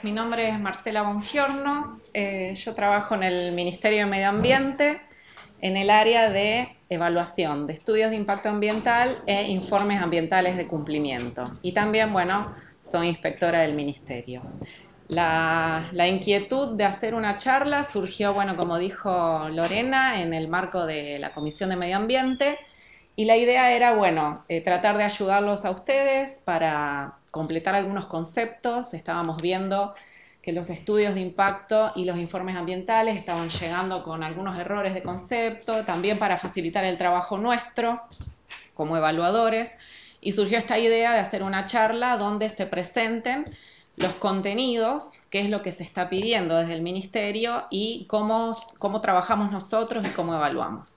mi nombre es Marcela Bongiorno, yo trabajo en el Ministerio de Medio Ambiente en el área de evaluación de estudios de impacto ambiental e informes ambientales de cumplimiento. Y también, bueno, soy inspectora del Ministerio. La inquietud de hacer una charla surgió, bueno, como dijo Lorena, en el marco de la Comisión de Medio Ambiente. Y la idea era, bueno, tratar de ayudarlos a ustedes para completar algunos conceptos. Estábamos viendo que los estudios de impacto y los informes ambientales estaban llegando con algunos errores de concepto, también para facilitar el trabajo nuestro como evaluadores. Y surgió esta idea de hacer una charla donde se presenten los contenidos, qué es lo que se está pidiendo desde el Ministerio y cómo trabajamos nosotros y cómo evaluamos.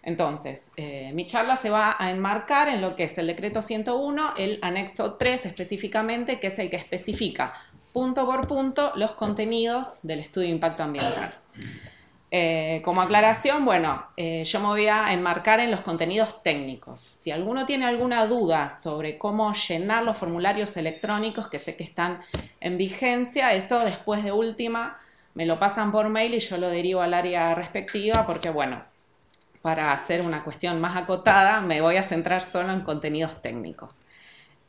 Entonces, mi charla se va a enmarcar en lo que es el decreto 101, el anexo 3 específicamente, que es el que especifica punto por punto los contenidos del estudio de impacto ambiental. Como aclaración, bueno, yo me voy a enmarcar en los contenidos técnicos. Si alguno tiene alguna duda sobre cómo llenar los formularios electrónicos, que sé que están en vigencia, eso después de última me lo pasan por mail y yo lo derivo al área respectiva porque, bueno, para hacer una cuestión más acotada, me voy a centrar solo en contenidos técnicos.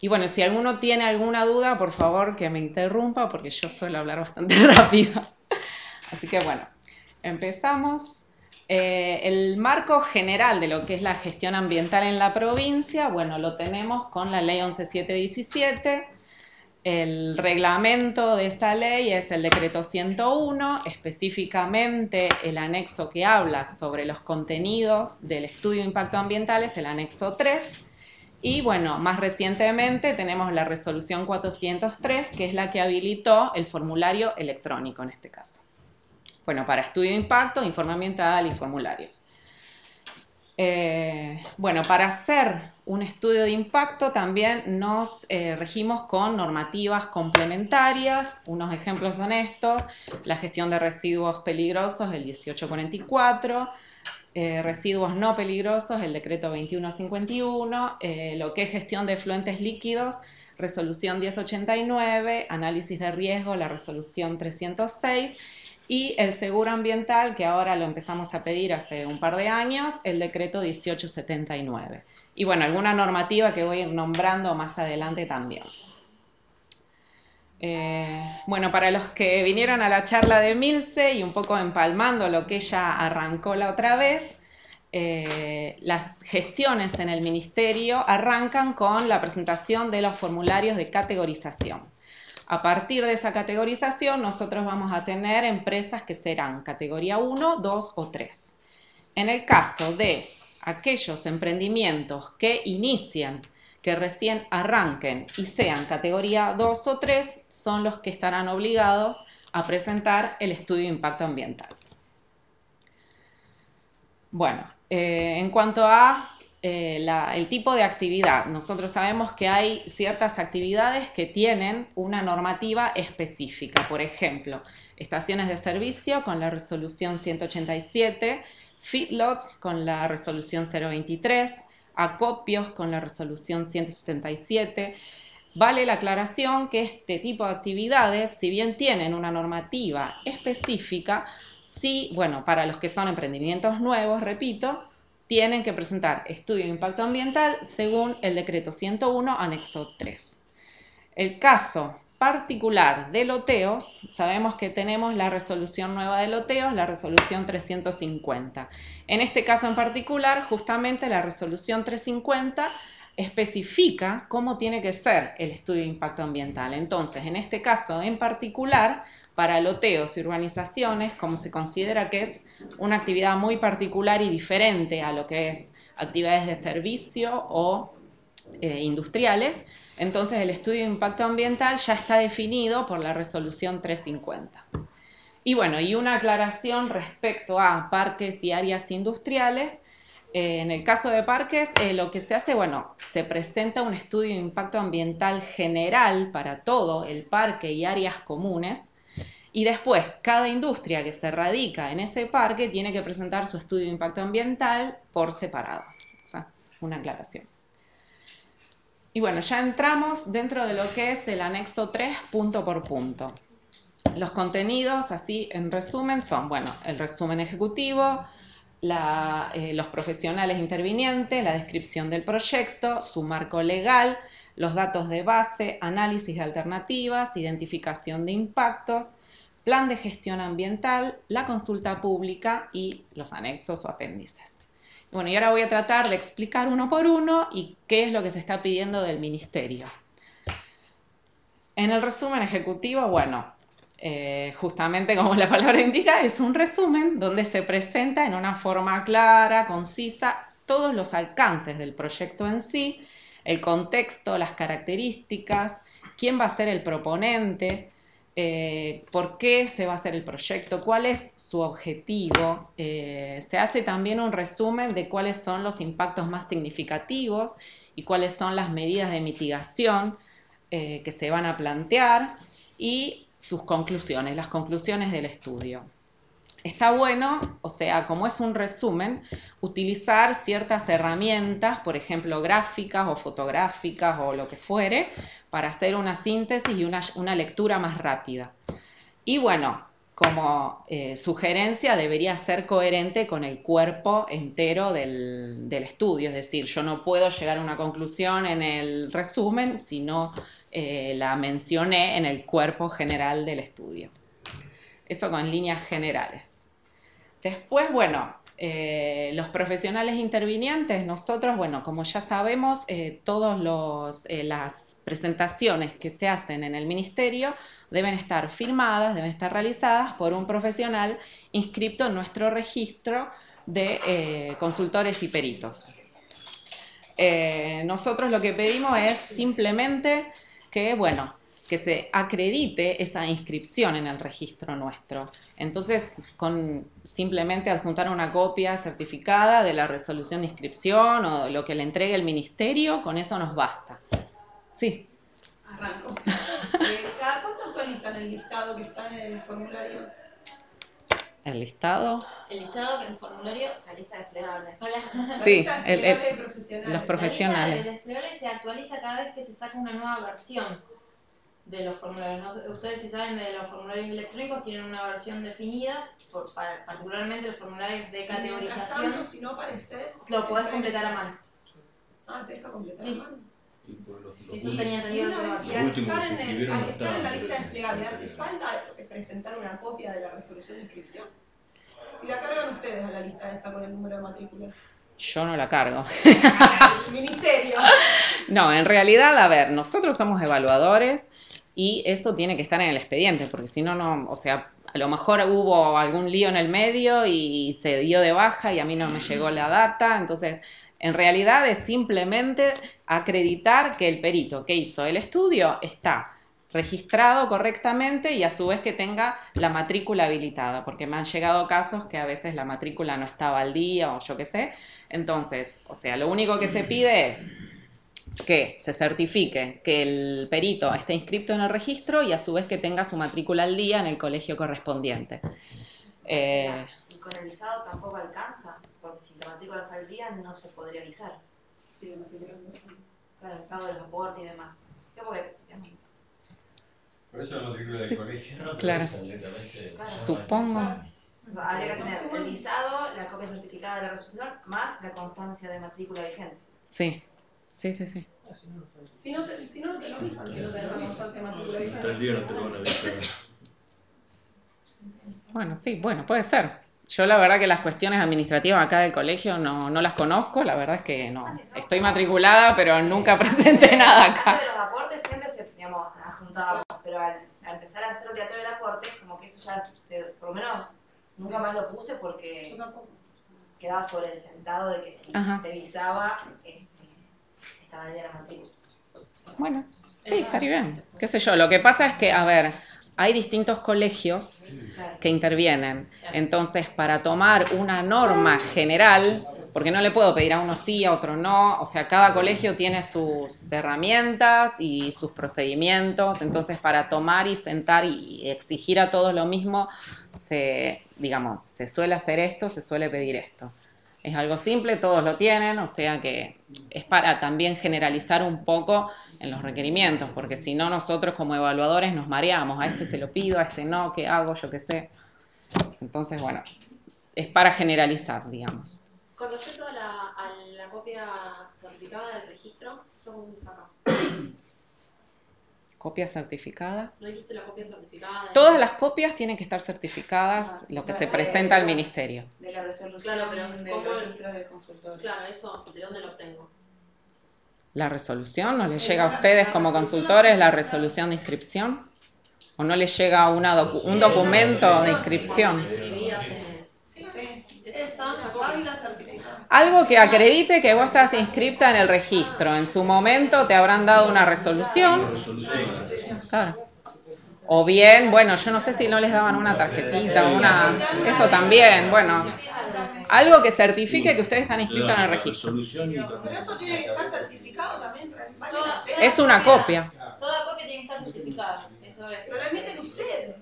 Y bueno, si alguno tiene alguna duda, por favor que me interrumpa, porque yo suelo hablar bastante rápido. Así que bueno, empezamos. El marco general de lo que es la gestión ambiental en la provincia, bueno, lo tenemos con la ley 11717. El reglamento de esa ley es el decreto 101, específicamente el anexo que habla sobre los contenidos del estudio de impacto ambiental es el anexo 3. Y bueno, más recientemente tenemos la resolución 403, que es la que habilitó el formulario electrónico en este caso. Bueno, para estudio de impacto, informe ambiental y formularios. Bueno, para hacer un estudio de impacto también nos regimos con normativas complementarias. Unos ejemplos son estos: la gestión de residuos peligrosos, el 1844, residuos no peligrosos, el decreto 2151, lo que es gestión de efluentes líquidos, resolución 1089, análisis de riesgo, la resolución 306, y el seguro ambiental, que ahora lo empezamos a pedir hace un par de años, el decreto 1879. Y bueno, alguna normativa que voy a ir nombrando más adelante también. Bueno, para los que vinieron a la charla de Milce y un poco empalmando lo que ella arrancó la otra vez, las gestiones en el Ministerio arrancan con la presentación de los formularios de categorización. A partir de esa categorización, nosotros vamos a tener empresas que serán categoría 1, 2 o 3. En el caso de aquellos emprendimientos que inician, que recién arranquen y sean categoría 2 o 3, son los que estarán obligados a presentar el estudio de impacto ambiental. Bueno, en cuanto a el tipo de actividad, nosotros sabemos que hay ciertas actividades que tienen una normativa específica. Por ejemplo, estaciones de servicio con la resolución 187, feedlots con la resolución 023, acopios con la resolución 177. Vale la aclaración que este tipo de actividades, si bien tienen una normativa específica, sí, bueno, para los que son emprendimientos nuevos, repito, tienen que presentar estudio de impacto ambiental según el decreto 101, anexo 3. El caso particular de loteos, sabemos que tenemos la resolución nueva de loteos, la resolución 350. En este caso en particular, justamente la resolución 350 especifica cómo tiene que ser el estudio de impacto ambiental. Entonces, en este caso en particular, para loteos y urbanizaciones, como se considera que es una actividad muy particular y diferente a lo que es actividades de servicio o industriales, entonces el estudio de impacto ambiental ya está definido por la resolución 350. Y bueno, y una aclaración respecto a parques y áreas industriales. En el caso de parques, lo que se hace, bueno, se presenta un estudio de impacto ambiental general para todo el parque y áreas comunes, y después cada industria que se radica en ese parque tiene que presentar su estudio de impacto ambiental por separado. O sea, una aclaración. Y bueno, ya entramos dentro de lo que es el anexo 3 punto por punto. Los contenidos, así en resumen, son, bueno, el resumen ejecutivo, los profesionales intervinientes, la descripción del proyecto, su marco legal, los datos de base, análisis de alternativas, identificación de impactos, plan de gestión ambiental, la consulta pública y los anexos o apéndices. Bueno, y ahora voy a tratar de explicar uno por uno y qué es lo que se está pidiendo del Ministerio. En el resumen ejecutivo, bueno, justamente como la palabra indica, es un resumen donde se presenta en una forma clara, concisa, todos los alcances del proyecto en sí, el contexto, las características, quién va a ser el proponente, por qué se va a hacer el proyecto, cuál es su objetivo. Se hace también un resumen de cuáles son los impactos más significativos y cuáles son las medidas de mitigación que se van a plantear y sus conclusiones, las conclusiones del estudio. Está bueno, o sea, como es un resumen, utilizar ciertas herramientas, por ejemplo, gráficas o fotográficas o lo que fuere, para hacer una síntesis y una lectura más rápida. Y bueno, como sugerencia debería ser coherente con el cuerpo entero del estudio, es decir, yo no puedo llegar a una conclusión en el resumen si no la mencioné en el cuerpo general del estudio. Eso con líneas generales. Después, bueno, los profesionales intervinientes, nosotros, bueno, como ya sabemos, todas las presentaciones que se hacen en el Ministerio deben estar firmadas, deben estar realizadas por un profesional inscrito en nuestro registro de consultores y peritos. Nosotros lo que pedimos es simplemente que, bueno, que se acredite esa inscripción en el registro nuestro. Entonces, con simplemente adjuntar una copia certificada de la resolución de inscripción o lo que le entregue el ministerio, con eso nos basta. Sí. Arranco. ¿Cada cuánto actualizan el listado que está en el formulario? ¿El listado? El listado que en el formulario, la lista desplegable. La Sí, lista desplegable de profesionales. los profesionales. La lista desplegable se actualiza cada vez que se saca una nueva versión de los formularios. No sé, ustedes, si saben, de los formularios electrónicos tienen una versión definida, particularmente los formularios de categorización. Tanto, si no apareces, lo podés completar a mano. Ah, te deja completar sí. a mano. Eso tenía entendido que al estar en la lista desplegable, ¿hace falta presentar una copia de la resolución de inscripción? Si la cargan ustedes a la lista esa con el número de matrícula. Yo no la cargo. El ministerio. No, en realidad, a ver, nosotros somos evaluadores y eso tiene que estar en el expediente, porque si no, no, o sea, a lo mejor hubo algún lío en el medio y se dio de baja y a mí no me llegó la data, entonces, en realidad es simplemente acreditar que el perito que hizo el estudio está registrado correctamente y a su vez que tenga la matrícula habilitada, porque me han llegado casos que a veces la matrícula no estaba al día o yo qué sé. Entonces, o sea, lo único que se pide es que se certifique que el perito esté inscrito en el registro y a su vez que tenga su matrícula al día en el colegio correspondiente. Y con el visado tampoco alcanza, porque si la matrícula está al día no se podría visar. Sí, la matrícula no. Claro, el pago de los aportes y demás. Yo porque, digamos, por eso la matrícula del colegio no claro. directamente. Claro. Supongo. Habría que tener el visado, la copia certificada de la resolución, más la constancia de matrícula vigente. Sí, sí, sí, sí. Si no, no te lo avisan que no tenés la constancia de matrícula vigente. Hasta el día no te lo van a avisar. Bueno, sí, bueno, puede ser. Yo la verdad que las cuestiones administrativas acá del colegio no las conozco, la verdad es que no. Estoy matriculada, pero nunca presenté nada acá. Antes de los aportes siempre se, digamos, adjuntábamos, pero al empezar a hacer obligatorio el aporte, como que eso ya por lo menos nunca más lo puse porque quedaba sobresentado de que si se visaba, estaba al día la matrícula. Bueno, sí, estaría bien. Qué sé yo, lo que pasa es que, a ver, hay distintos colegios que intervienen. Entonces, para tomar una norma general, porque no le puedo pedir a uno sí, a otro no, o sea, cada colegio tiene sus herramientas y sus procedimientos, entonces para tomar y sentar y exigir a todos lo mismo, se suele hacer esto, se suele pedir esto. Es algo simple, todos lo tienen, o sea que es para también generalizar un poco en los requerimientos, porque si no nosotros como evaluadores nos mareamos, a este se lo pido, a este no, ¿qué hago? Yo qué sé. Entonces, bueno, es para generalizar, digamos. Con respecto a la copia certificada del registro, ¿eso cómo se saca? ¿Copia certificada? ¿No dijiste la copia certificada? Todas las copias tienen que estar certificadas, lo que se presenta al ministerio. De la resolución, claro, pero del ¿cómo registro de consultores. Claro, eso, ¿de dónde lo obtengo? ¿La resolución no les llega a ustedes como consultores la resolución de inscripción? ¿O no les llega un documento de inscripción? Algo que acredite que vos estás inscripta en el registro. En su momento te habrán dado una resolución. Claro. O bien, bueno, yo no sé si no les daban una tarjetita, eso también, bueno. Algo que certifique que ustedes están inscritos en el registro. Pero eso tiene que estar certificado también. Es una copia. Toda copia tiene que estar certificada, eso es. Pero lo emiten ustedes.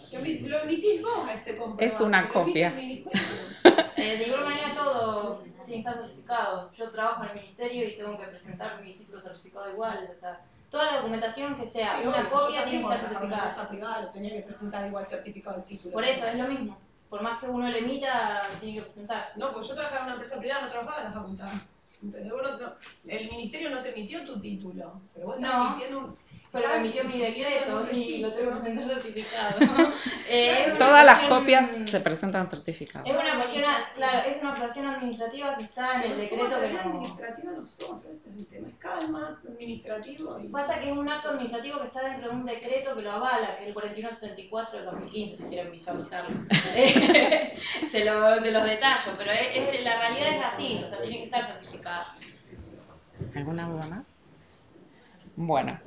Lo emitís vos a este comprobante. Es una copia. De igual manera todo tiene que estar certificado. Yo trabajo en el ministerio y tengo que presentar mi título certificado igual, o sea, toda la documentación que sea una copia tiene que estar certificada. Esa privada lo tenía que presentar igual certificado el título. Por eso es lo mismo. Por más que uno lo emita, tiene que presentar. No, pues yo trabajaba en una empresa privada, no trabajaba en la facultad. Entonces, el ministerio no te emitió tu título, pero vos estás emitiendo un... Pero me emitió mi decreto y lo tengo que presentar certificado. Todas las copias se presentan certificadas. Es una cuestión, claro, es una actuación administrativa que está en el decreto que no... administrativa nosotros, ese es el tema, es calma, administrativo. Pasa que es un acto administrativo que está dentro de un decreto que lo avala, que es el 4174 del 2015, si quieren visualizarlo. se los detallo, pero la realidad es así, o sea, tiene que estar certificada. ¿Alguna duda más? Bueno.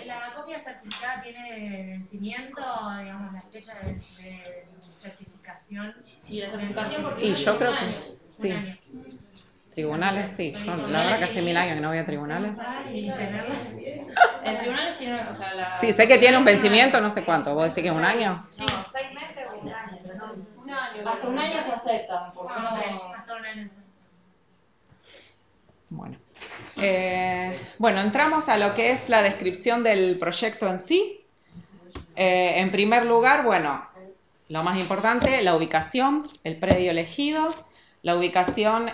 La copia certificada tiene vencimiento, digamos, la fecha de certificación. ¿Y la certificación por qué? Y yo creo que sí. Un año. Tribunales, sí. Yo, la verdad que hace 1000 años que no voy a tribunales. En tribunales tiene, o sea, la... Sí, sé que tiene un vencimiento, no sé cuánto. ¿Vos decís que es un año? Sí. No, 6 meses o un año. Un año. Hasta un año se aceptan, porque no... Hasta un año. Bueno. Bueno, entramos a lo que es la descripción del proyecto en sí. En primer lugar, bueno, lo más importante, la ubicación, el predio elegido. La ubicación,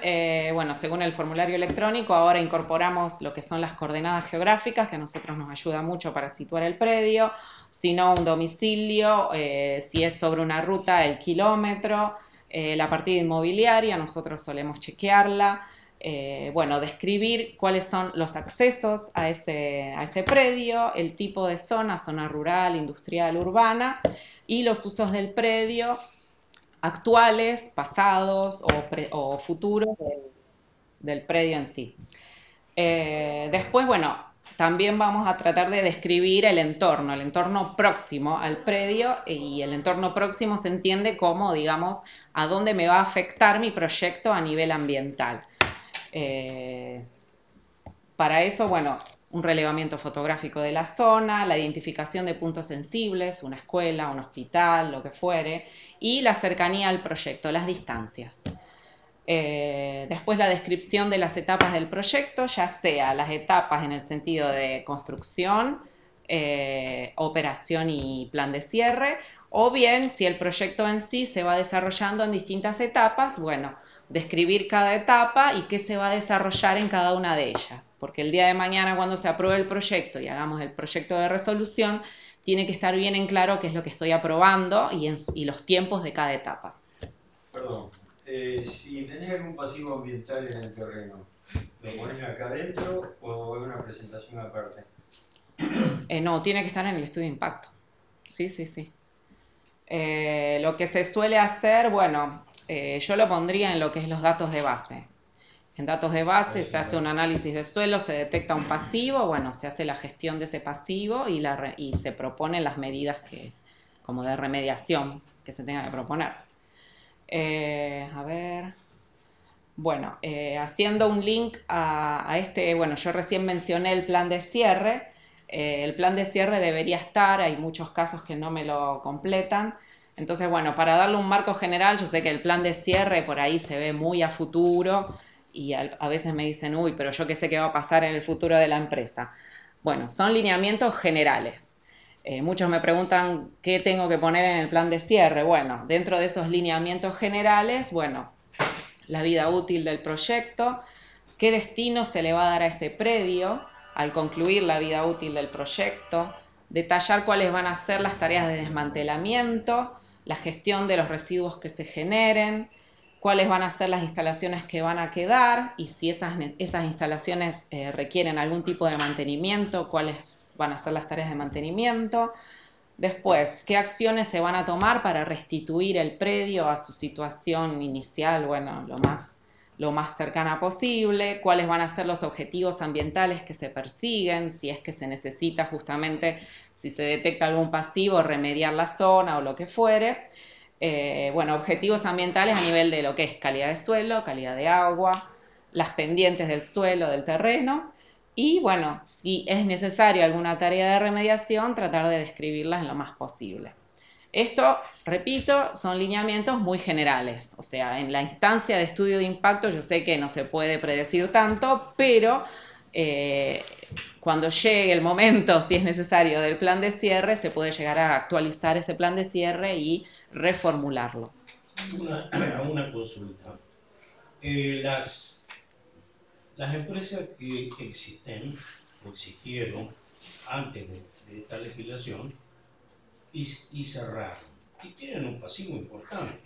bueno, según el formulario electrónico, ahora incorporamos lo que son las coordenadas geográficas, que a nosotros nos ayuda mucho para situar el predio, si no un domicilio, si es sobre una ruta, el kilómetro, la partida inmobiliaria, nosotros solemos chequearla. Bueno, describir cuáles son los accesos a ese predio, el tipo de zona rural, industrial, urbana, y los usos del predio actuales, pasados o futuros del predio en sí. Después, bueno, también vamos a tratar de describir el entorno próximo al predio, y el entorno próximo se entiende como, digamos, a dónde me va a afectar mi proyecto a nivel ambiental. Para eso, bueno, un relevamiento fotográfico de la zona, la identificación de puntos sensibles, una escuela, un hospital, lo que fuere, y la cercanía al proyecto, las distancias. Después la descripción de las etapas del proyecto, ya sea las etapas en el sentido de construcción, operación y plan de cierre, o bien si el proyecto en sí se va desarrollando en distintas etapas, bueno, describir cada etapa y qué se va a desarrollar en cada una de ellas, porque el día de mañana cuando se apruebe el proyecto y hagamos el proyecto de resolución, tiene que estar bien en claro qué es lo que estoy aprobando y los tiempos de cada etapa. Perdón, si tenés algún pasivo ambiental en el terreno, ¿lo pones acá adentro o es una presentación aparte? No, tiene que estar en el estudio de impacto. Sí, sí, sí. Lo que se suele hacer, bueno, yo lo pondría en lo que es los datos de base. En datos de base se hace un análisis de suelo, se detecta un pasivo, bueno, se hace la gestión de ese pasivo y se proponen las medidas como de remediación que se tenga que proponer. A ver, bueno, haciendo un link a bueno, yo recién mencioné el plan de cierre. El plan de cierre debería estar, hay muchos casos que no me lo completan, Entonces, bueno, para darle un marco general, yo sé que el plan de cierre por ahí se ve muy a futuro y a veces me dicen, uy, pero yo qué sé qué va a pasar en el futuro de la empresa. Bueno, son lineamientos generales. Muchos me preguntan qué tengo que poner en el plan de cierre. Bueno, dentro de esos lineamientos generales, bueno, la vida útil del proyecto, qué destino se le va a dar a ese predio al concluir la vida útil del proyecto, detallar cuáles van a ser las tareas de desmantelamiento, la gestión de los residuos que se generen, cuáles van a ser las instalaciones que van a quedar y si esas instalaciones requieren algún tipo de mantenimiento, cuáles van a ser las tareas de mantenimiento. Después, ¿qué acciones se van a tomar para restituir el predio a su situación inicial? Bueno, lo más cercana posible. ¿Cuáles van a ser los objetivos ambientales que se persiguen? Si es que se necesita justamente, si se detecta algún pasivo, remediar la zona o lo que fuere. Bueno, objetivos ambientales a nivel de lo que es calidad de suelo, calidad de agua, las pendientes del suelo, del terreno. Y bueno, si es necesario alguna tarea de remediación, tratar de describirlas en lo más posible. Esto, repito, son lineamientos muy generales. O sea, en la instancia de estudio de impacto yo sé que no se puede predecir tanto, pero cuando llegue el momento, si es necesario, del plan de cierre, se puede llegar a actualizar ese plan de cierre y reformularlo. Una consulta. Las empresas que existen o existieron antes de esta legislación y cerraron y tienen un pasivo importante.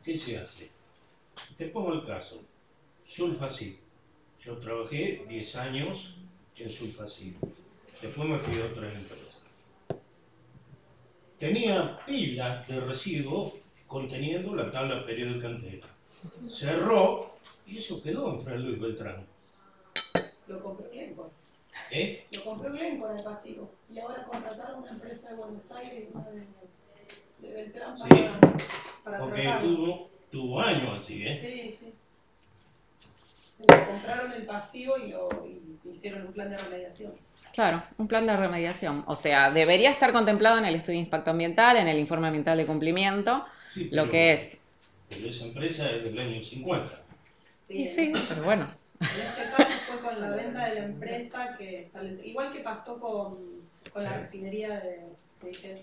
¿Qué se hace? Te pongo el caso. Sulfacid. Yo trabajé 10 años en Sulfacid. Después me fui a otras empresas. Tenía pilas de residuos conteniendo la tabla periódica entera. Cerró y eso quedó en Fray Luis Beltrán. Lo compró Glencore. Lo compró Glencore en el pasivo. Y ahora contrataron una empresa de Buenos Aires, una de Beltrán, para porque tratarlo. tuvo años así, Sí. Compraron el pasivo y hicieron un plan de remediación. Claro, un plan de remediación. O sea, debería estar contemplado en el estudio de impacto ambiental, en el informe ambiental de cumplimiento, sí, lo que es. Pero esa empresa es del año 50. Sí, pero bueno. En este caso fue con la venta de la empresa, igual que pasó con la refinería de Ige.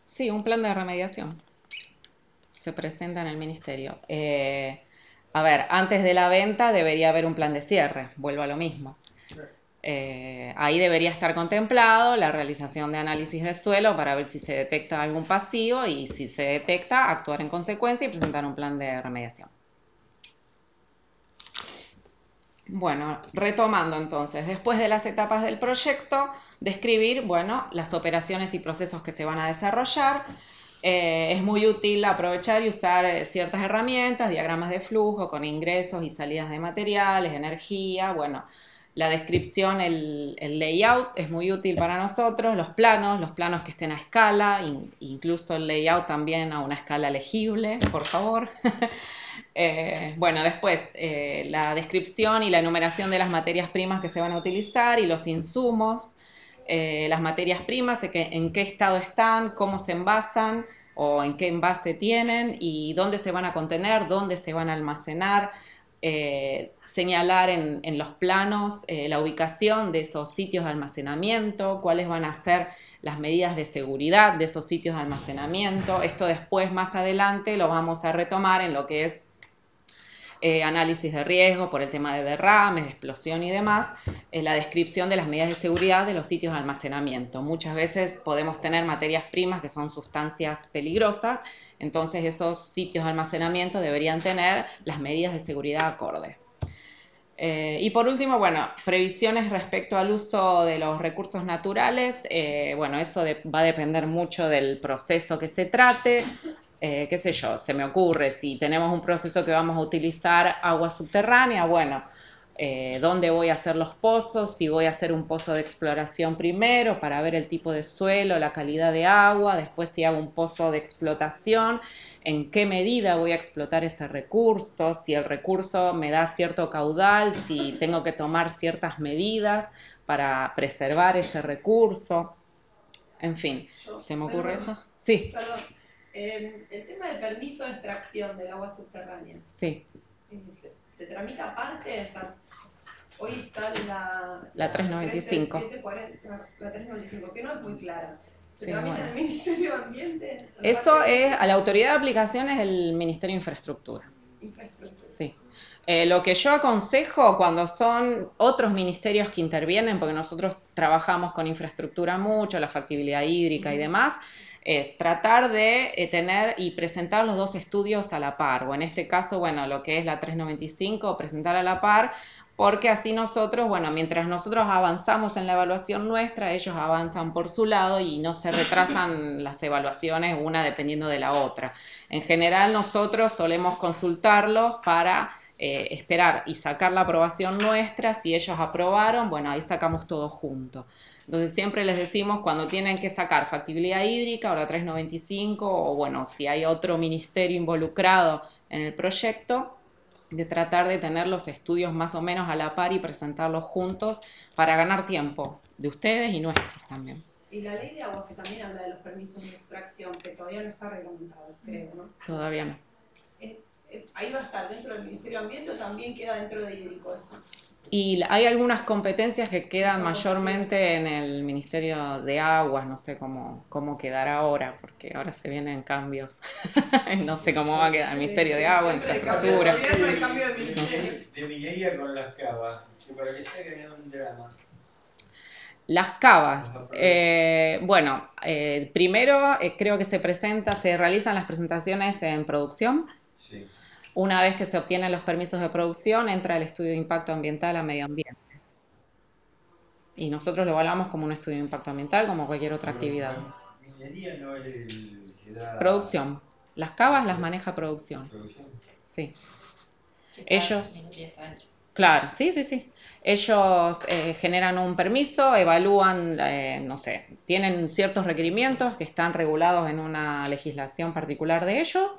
Sí, un plan de remediación. Se presenta en el ministerio. A ver, antes de la venta debería haber un plan de cierre, vuelvo a lo mismo. Ahí debería estar contemplado la realización de análisis de suelo para ver si se detecta algún pasivo y si se detecta, actuar en consecuencia y presentar un plan de remediación. Bueno, retomando entonces, después de las etapas del proyecto, describir, bueno, las operaciones y procesos que se van a desarrollar. Es muy útil aprovechar y usar ciertas herramientas, diagramas de flujo con ingresos y salidas de materiales, energía, bueno, la descripción, el layout es muy útil para nosotros, los planos que estén a escala, incluso el layout también a una escala legible, por favor. Bueno, después la descripción y la enumeración de las materias primas que se van a utilizar y los insumos, las materias primas, en qué estado están, cómo se envasan o en qué envase tienen y dónde se van a contener, dónde se van a almacenar, señalar en los planos la ubicación de esos sitios de almacenamiento, cuáles van a ser las medidas de seguridad de esos sitios de almacenamiento. Esto después, más adelante, lo vamos a retomar en lo que es análisis de riesgo por el tema de derrames, de explosión y demás, la descripción de las medidas de seguridad de los sitios de almacenamiento. Muchas veces podemos tener materias primas que son sustancias peligrosas, entonces esos sitios de almacenamiento deberían tener las medidas de seguridad acorde. Y por último, bueno, previsiones respecto al uso de los recursos naturales. Bueno, eso va a depender mucho del proceso que se trate. Qué sé yo, se me ocurre, si tenemos un proceso que vamos a utilizar agua subterránea, bueno, dónde voy a hacer los pozos, si voy a hacer un pozo de exploración primero para ver el tipo de suelo, la calidad de agua, después si hago un pozo de explotación, en qué medida voy a explotar ese recurso, si el recurso me da cierto caudal, si tengo que tomar ciertas medidas para preservar ese recurso. En fin, Yo, ¿se me ocurre perdón, eso? Sí, Perdón, el tema del permiso de extracción del agua subterránea, sí, ¿se tramita aparte? O sea, hoy está la 395. 740, la 395, que no es muy clara. ¿Se Sí, tramita bueno. en el Ministerio de Ambiente? Eso es, a la autoridad de aplicación es el Ministerio de Infraestructura. Infraestructura. Sí. Lo que yo aconsejo cuando son otros ministerios que intervienen, porque nosotros trabajamos con infraestructura mucho, la factibilidad hídrica y demás, es tratar de tener y presentar los dos estudios a la par, o en este caso, bueno, lo que es la 395, presentar a la par, porque así nosotros, bueno, mientras nosotros avanzamos en la evaluación nuestra, ellos avanzan por su lado y no se retrasan las evaluaciones una dependiendo de la otra. En general nosotros solemos consultarlos para esperar y sacar la aprobación nuestra. Si ellos aprobaron, bueno, ahí sacamos todo junto. Entonces siempre les decimos cuando tienen que sacar factibilidad hídrica o la 395, o bueno, si hay otro ministerio involucrado en el proyecto, de tratar de tener los estudios más o menos a la par y presentarlos juntos para ganar tiempo de ustedes y nuestros también. Y la ley de aguas, que también habla de los permisos de extracción, que todavía no está reglamentado, creo, ¿no? Todavía no. ¿Ahí va a estar dentro del Ministerio de Ambiente o también queda dentro de hídrico eso? Y hay algunas competencias que quedan mayormente en el Ministerio de Aguas, no sé cómo quedará ahora, porque ahora se vienen cambios. No sé cómo va a quedar el Ministerio de Agua, Infraestructura. De minería con las cavas, que para que se haga un drama. Las cavas, bueno, primero creo que se realizan las presentaciones en producción. Sí. Una vez que se obtienen los permisos de producción, entra el estudio de impacto ambiental a medio ambiente. Y nosotros lo evaluamos como un estudio de impacto ambiental, como cualquier otra actividad. Minería no es el que da... Producción. Las cavas las maneja producción. ¿Producción? Sí. Ellos... Claro, sí. Ellos generan un permiso, evalúan, no sé, tienen ciertos requerimientos que están regulados en una legislación particular de ellos,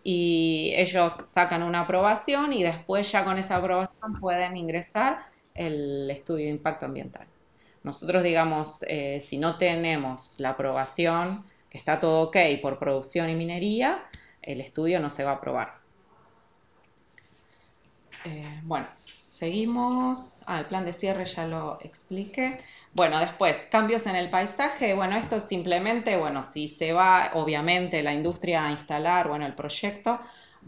y ellos sacan una aprobación y después ya con esa aprobación pueden ingresar el estudio de impacto ambiental. Nosotros, digamos, si no tenemos la aprobación, que está todo ok por producción y minería, el estudio no se va a aprobar. Bueno, seguimos. El plan de cierre ya lo expliqué. Bueno, después, cambios en el paisaje. Bueno, esto simplemente, bueno, si se va, obviamente, la industria a instalar, bueno, el proyecto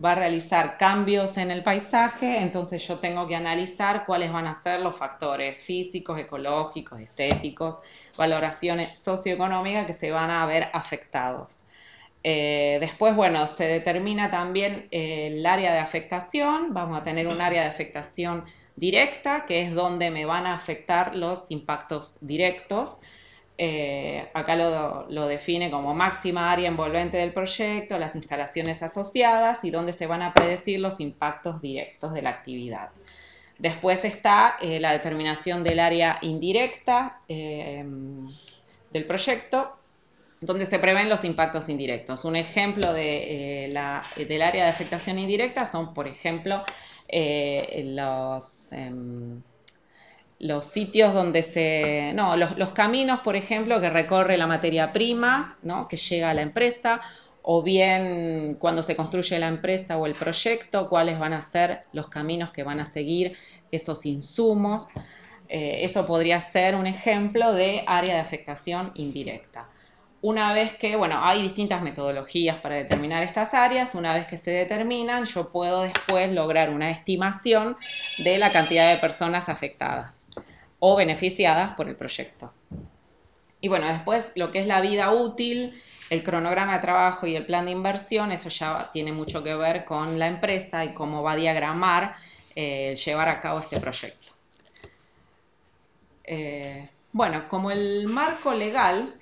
va a realizar cambios en el paisaje, entonces yo tengo que analizar cuáles van a ser los factores físicos, ecológicos, estéticos, valoraciones socioeconómicas que se van a ver afectados. Después, bueno, se determina también el área de afectación. Vamos a tener un área de afectación directa, que es donde me van a afectar los impactos directos. Acá lo define como máxima área envolvente del proyecto, las instalaciones asociadas y donde se van a predecir los impactos directos de la actividad. Después está la determinación del área indirecta del proyecto, donde se prevén los impactos indirectos. Un ejemplo del área de afectación indirecta son, por ejemplo, los sitios donde los caminos, por ejemplo, que recorre la materia prima, ¿no?, que llega a la empresa, o bien cuando se construye la empresa o el proyecto, cuáles van a ser los caminos que van a seguir esos insumos. Eso podría ser un ejemplo de área de afectación indirecta. Una vez que, bueno, hay distintas metodologías para determinar estas áreas. Una vez que se determinan, yo puedo después lograr una estimación de la cantidad de personas afectadas o beneficiadas por el proyecto. Y bueno, después lo que es la vida útil, el cronograma de trabajo y el plan de inversión, eso ya tiene mucho que ver con la empresa y cómo va a diagramar llevar a cabo este proyecto. Bueno, como el marco legal,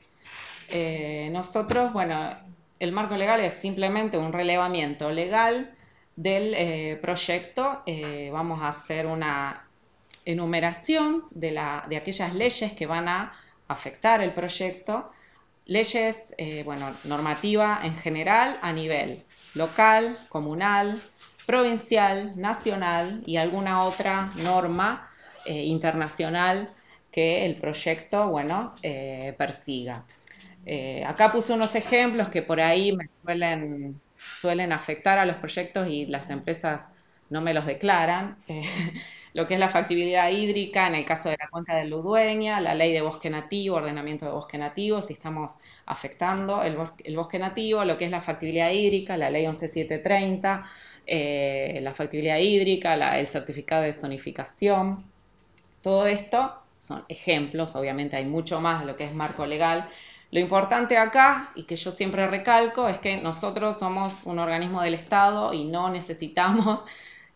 nosotros, bueno, el marco legal es simplemente un relevamiento legal del proyecto. Vamos a hacer una enumeración de aquellas leyes que van a afectar el proyecto. Leyes, bueno, normativa en general a nivel local, comunal, provincial, nacional y alguna otra norma internacional que el proyecto, bueno, persiga. Acá puse unos ejemplos que por ahí me suelen afectar a los proyectos y las empresas no me los declaran. Lo que es la factibilidad hídrica en el caso de la cuenca del Ludueña, la ley de bosque nativo, ordenamiento de bosque nativo, si estamos afectando el bosque nativo, lo que es la factibilidad hídrica, la ley 11730, la factibilidad hídrica, el certificado de zonificación. Todo esto son ejemplos, obviamente hay mucho más de lo que es marco legal. Lo importante acá, y que yo siempre recalco, es que nosotros somos un organismo del Estado y no necesitamos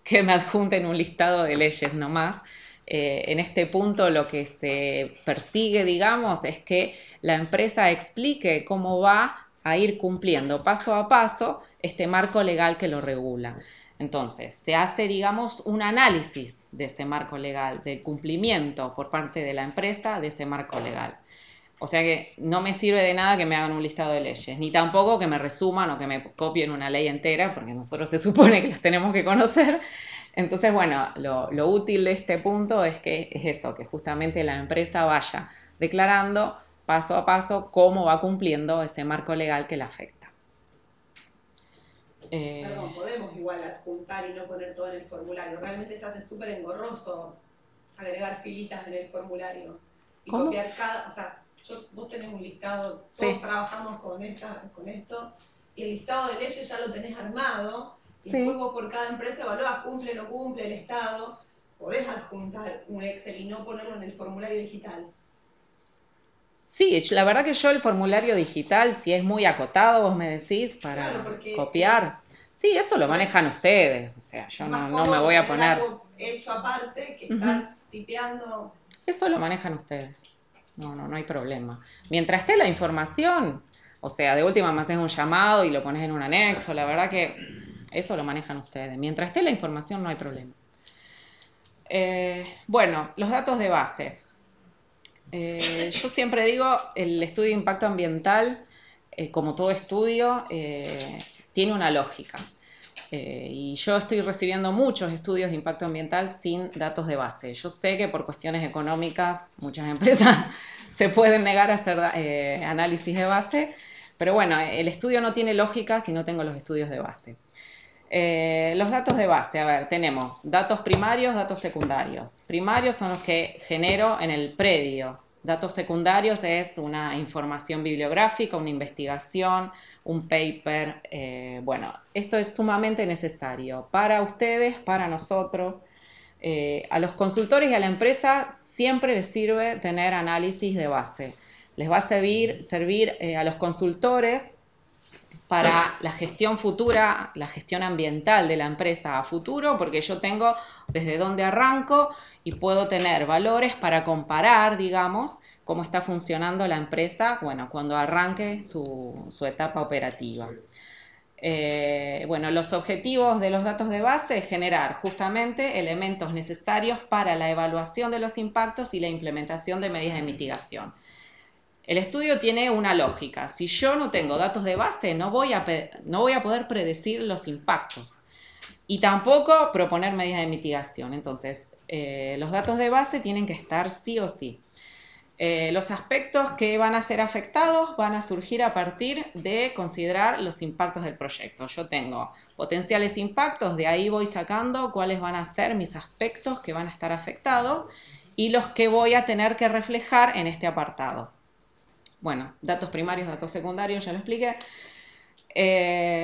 que me adjunten un listado de leyes nomás. En este punto lo que se persigue, digamos, es que la empresa explique cómo va a ir cumpliendo paso a paso este marco legal que lo regula. Entonces, se hace, digamos, un análisis de ese marco legal, del cumplimiento por parte de la empresa de ese marco legal. O sea que no me sirve de nada que me hagan un listado de leyes, ni tampoco que me resuman o que me copien una ley entera, porque nosotros se supone que las tenemos que conocer. Entonces, bueno, lo útil de este punto es eso, que justamente la empresa vaya declarando paso a paso cómo va cumpliendo ese marco legal que la afecta. Perdón, podemos igual adjuntar y no poner todo en el formulario. Realmente se hace súper engorroso agregar filitas en el formulario y ¿Cómo? copiar o sea, vos tenés un listado, todos trabajamos con esto, y el listado de leyes ya lo tenés armado, y después vos por cada empresa evaluás, cumple, no cumple el Estado, podés adjuntar un Excel y no ponerlo en el formulario digital. Sí, la verdad que yo el formulario digital, si es muy acotado, vos me decís, para copiar. Sí, eso lo manejan ustedes, o sea, yo no me voy a poner... Algo hecho aparte que estás tipeando... Eso lo manejan ustedes, no hay problema. Mientras esté la información, o sea, de última me haces un llamado y lo pones en un anexo, la verdad que eso lo manejan ustedes. Mientras esté la información no hay problema. Bueno, los datos de base. Yo siempre digo, el estudio de impacto ambiental, como todo estudio, tiene una lógica. Y yo estoy recibiendo muchos estudios de impacto ambiental sin datos de base. Yo sé que por cuestiones económicas muchas empresas se pueden negar a hacer análisis de base, pero bueno, el estudio no tiene lógica si no tengo los estudios de base. Los datos de base, a ver, tenemos datos primarios, datos secundarios. Primarios son los que genero en el predio. Datos secundarios es una información bibliográfica, una investigación, un paper. Bueno, esto es sumamente necesario para ustedes, para nosotros. A los consultores y a la empresa siempre les sirve tener análisis de base. Les va a servir a los consultores para la gestión futura, la gestión ambiental de la empresa a futuro, porque yo tengo desde dónde arranco y puedo tener valores para comparar, digamos, cómo está funcionando la empresa, bueno, cuando arranque su etapa operativa. Bueno, los objetivos de los datos de base es generar justamente elementos necesarios para la evaluación de los impactos y la implementación de medidas de mitigación. El estudio tiene una lógica. Si yo no tengo datos de base, no voy a poder predecir los impactos y tampoco proponer medidas de mitigación. Entonces, los datos de base tienen que estar sí o sí. Los aspectos que van a ser afectados van a surgir a partir de considerar los impactos del proyecto. Yo tengo potenciales impactos, de ahí voy sacando cuáles van a ser mis aspectos que van a estar afectados y los que voy a tener que reflejar en este apartado. Bueno, datos primarios, datos secundarios, ya lo expliqué.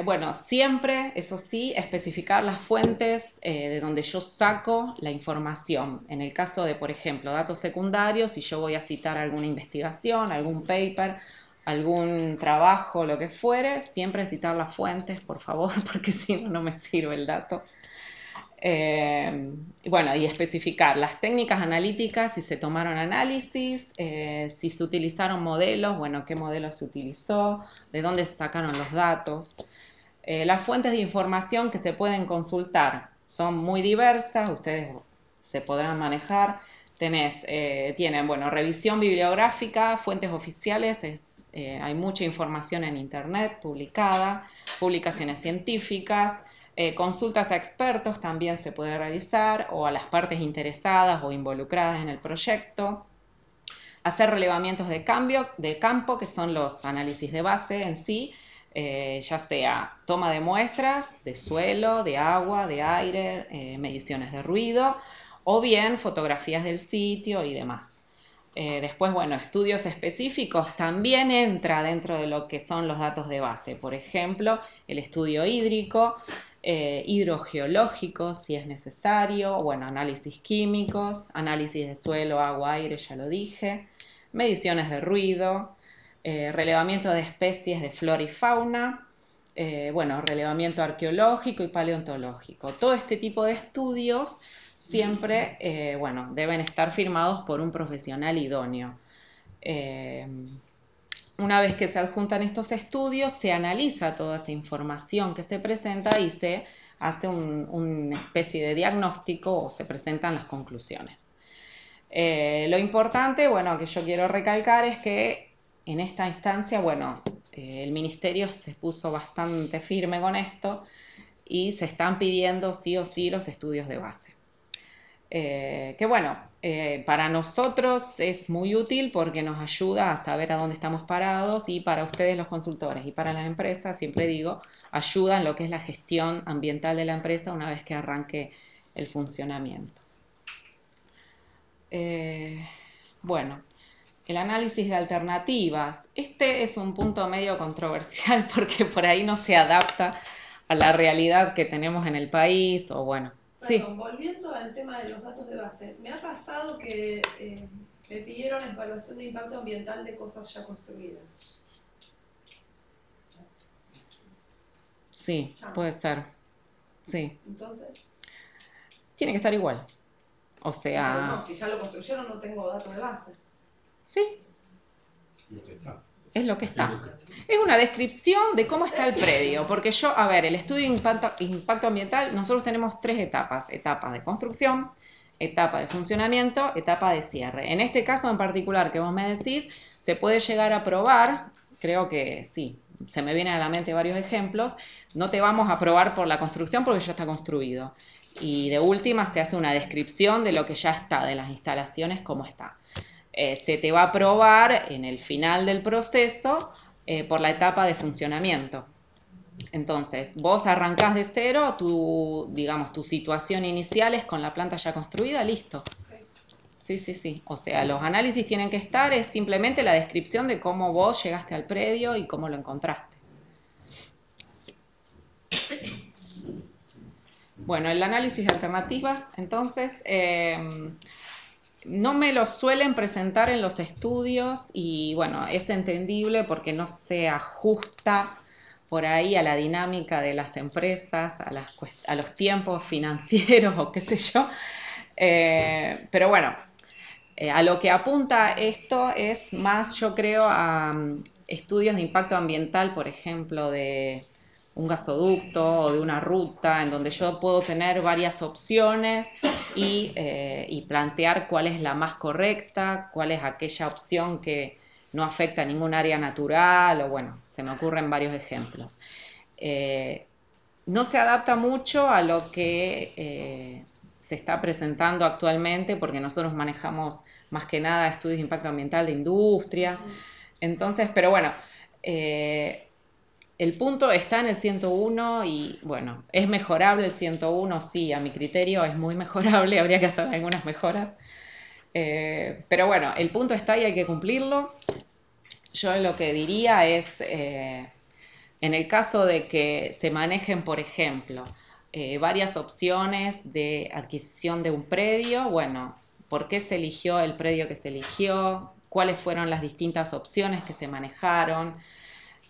Bueno, siempre, eso sí, especificar las fuentes de donde yo saco la información. En el caso de, por ejemplo, datos secundarios, si yo voy a citar alguna investigación, algún paper, algún trabajo, lo que fuere, siempre citar las fuentes, por favor, porque si no, no me sirve el dato. Bueno, y especificar las técnicas analíticas, si se tomaron análisis, si se utilizaron modelos, bueno, qué modelo se utilizó, de dónde se sacaron los datos. Las fuentes de información que se pueden consultar son muy diversas, ustedes se podrán manejar. Tienen, bueno, revisión bibliográfica, fuentes oficiales, hay mucha información en internet publicada, publicaciones científicas. Consultas a expertos también se puede realizar o a las partes interesadas o involucradas en el proyecto. hacer relevamientos de campo, que son los análisis de base en sí, ya sea toma de muestras de suelo, de agua, de aire, mediciones de ruido, o bien fotografías del sitio y demás. Después, bueno, estudios específicos también entra dentro de lo que son los datos de base. Por ejemplo, el estudio hídrico, hidrogeológico, si es necesario, bueno, análisis químicos, análisis de suelo, agua, aire, ya lo dije, mediciones de ruido, relevamiento de especies de flora y fauna, bueno, relevamiento arqueológico y paleontológico. Todo este tipo de estudios siempre, bueno, deben estar firmados por un profesional idóneo. Una vez que se adjuntan estos estudios, se analiza toda esa información que se presenta y se hace una especie de diagnóstico o se presentan las conclusiones. Lo importante, bueno, que yo quiero recalcar es que en esta instancia, bueno, el Ministerio se puso bastante firme con esto y se están pidiendo sí o sí los estudios de base. Que bueno, para nosotros es muy útil porque nos ayuda a saber a dónde estamos parados y para ustedes los consultores y para las empresas, siempre digo, ayuda en lo que es la gestión ambiental de la empresa una vez que arranque el funcionamiento. Bueno, el análisis de alternativas. Este es un punto medio controversial porque por ahí no se adapta a la realidad que tenemos en el país o bueno. Perdón, Sí. volviendo al tema de los datos de base, me ha pasado que me pidieron evaluación de impacto ambiental de cosas ya construidas. Sí, puede ser. Sí. Entonces, tiene que estar igual. O sea... Pero no, si ya lo construyeron no tengo datos de base. Sí, Lo que está. es lo que está. Es una descripción de cómo está el predio, porque yo, a ver, el estudio de impacto ambiental, nosotros tenemos 3 etapas. Etapa de construcción, etapa de funcionamiento, etapa de cierre. En este caso en particular que vos me decís, se puede llegar a probar, creo que sí, se me vienen a la mente varios ejemplos, no te vamos a probar por la construcción porque ya está construido. Y de última se hace una descripción de lo que ya está, de las instalaciones, cómo está. Se te va a probar en el final del proceso por la etapa de funcionamiento. Entonces, vos arrancás de cero, digamos, tu situación inicial es con la planta ya construida, listo. Sí. O sea, los análisis tienen que estar, es simplemente la descripción de cómo vos llegaste al predio y cómo lo encontraste. Bueno, el análisis de alternativas, entonces, no me lo suelen presentar en los estudios y bueno, es entendible porque no se ajusta por ahí a la dinámica de las empresas, a los tiempos financieros o qué sé yo. Pero bueno, a lo que apunta esto es más, yo creo, a estudios de impacto ambiental, por ejemplo, de un gasoducto o de una ruta, en donde yo puedo tener varias opciones y plantear cuál es la más correcta, cuál es aquella opción que no afecta a ningún área natural, o bueno, se me ocurren varios ejemplos. No se adapta mucho a lo que se está presentando actualmente, porque nosotros manejamos más que nada estudios de impacto ambiental de industrias. Entonces, pero bueno, el punto está en el 101 y bueno, ¿es mejorable el 101? Sí, a mi criterio es muy mejorable, habría que hacer algunas mejoras. Pero bueno, el punto está y hay que cumplirlo. Yo lo que diría es, en el caso de que se manejen, por ejemplo, varias opciones de adquisición de un predio, bueno, ¿por qué se eligió el predio que se eligió? ¿Cuáles fueron las distintas opciones que se manejaron?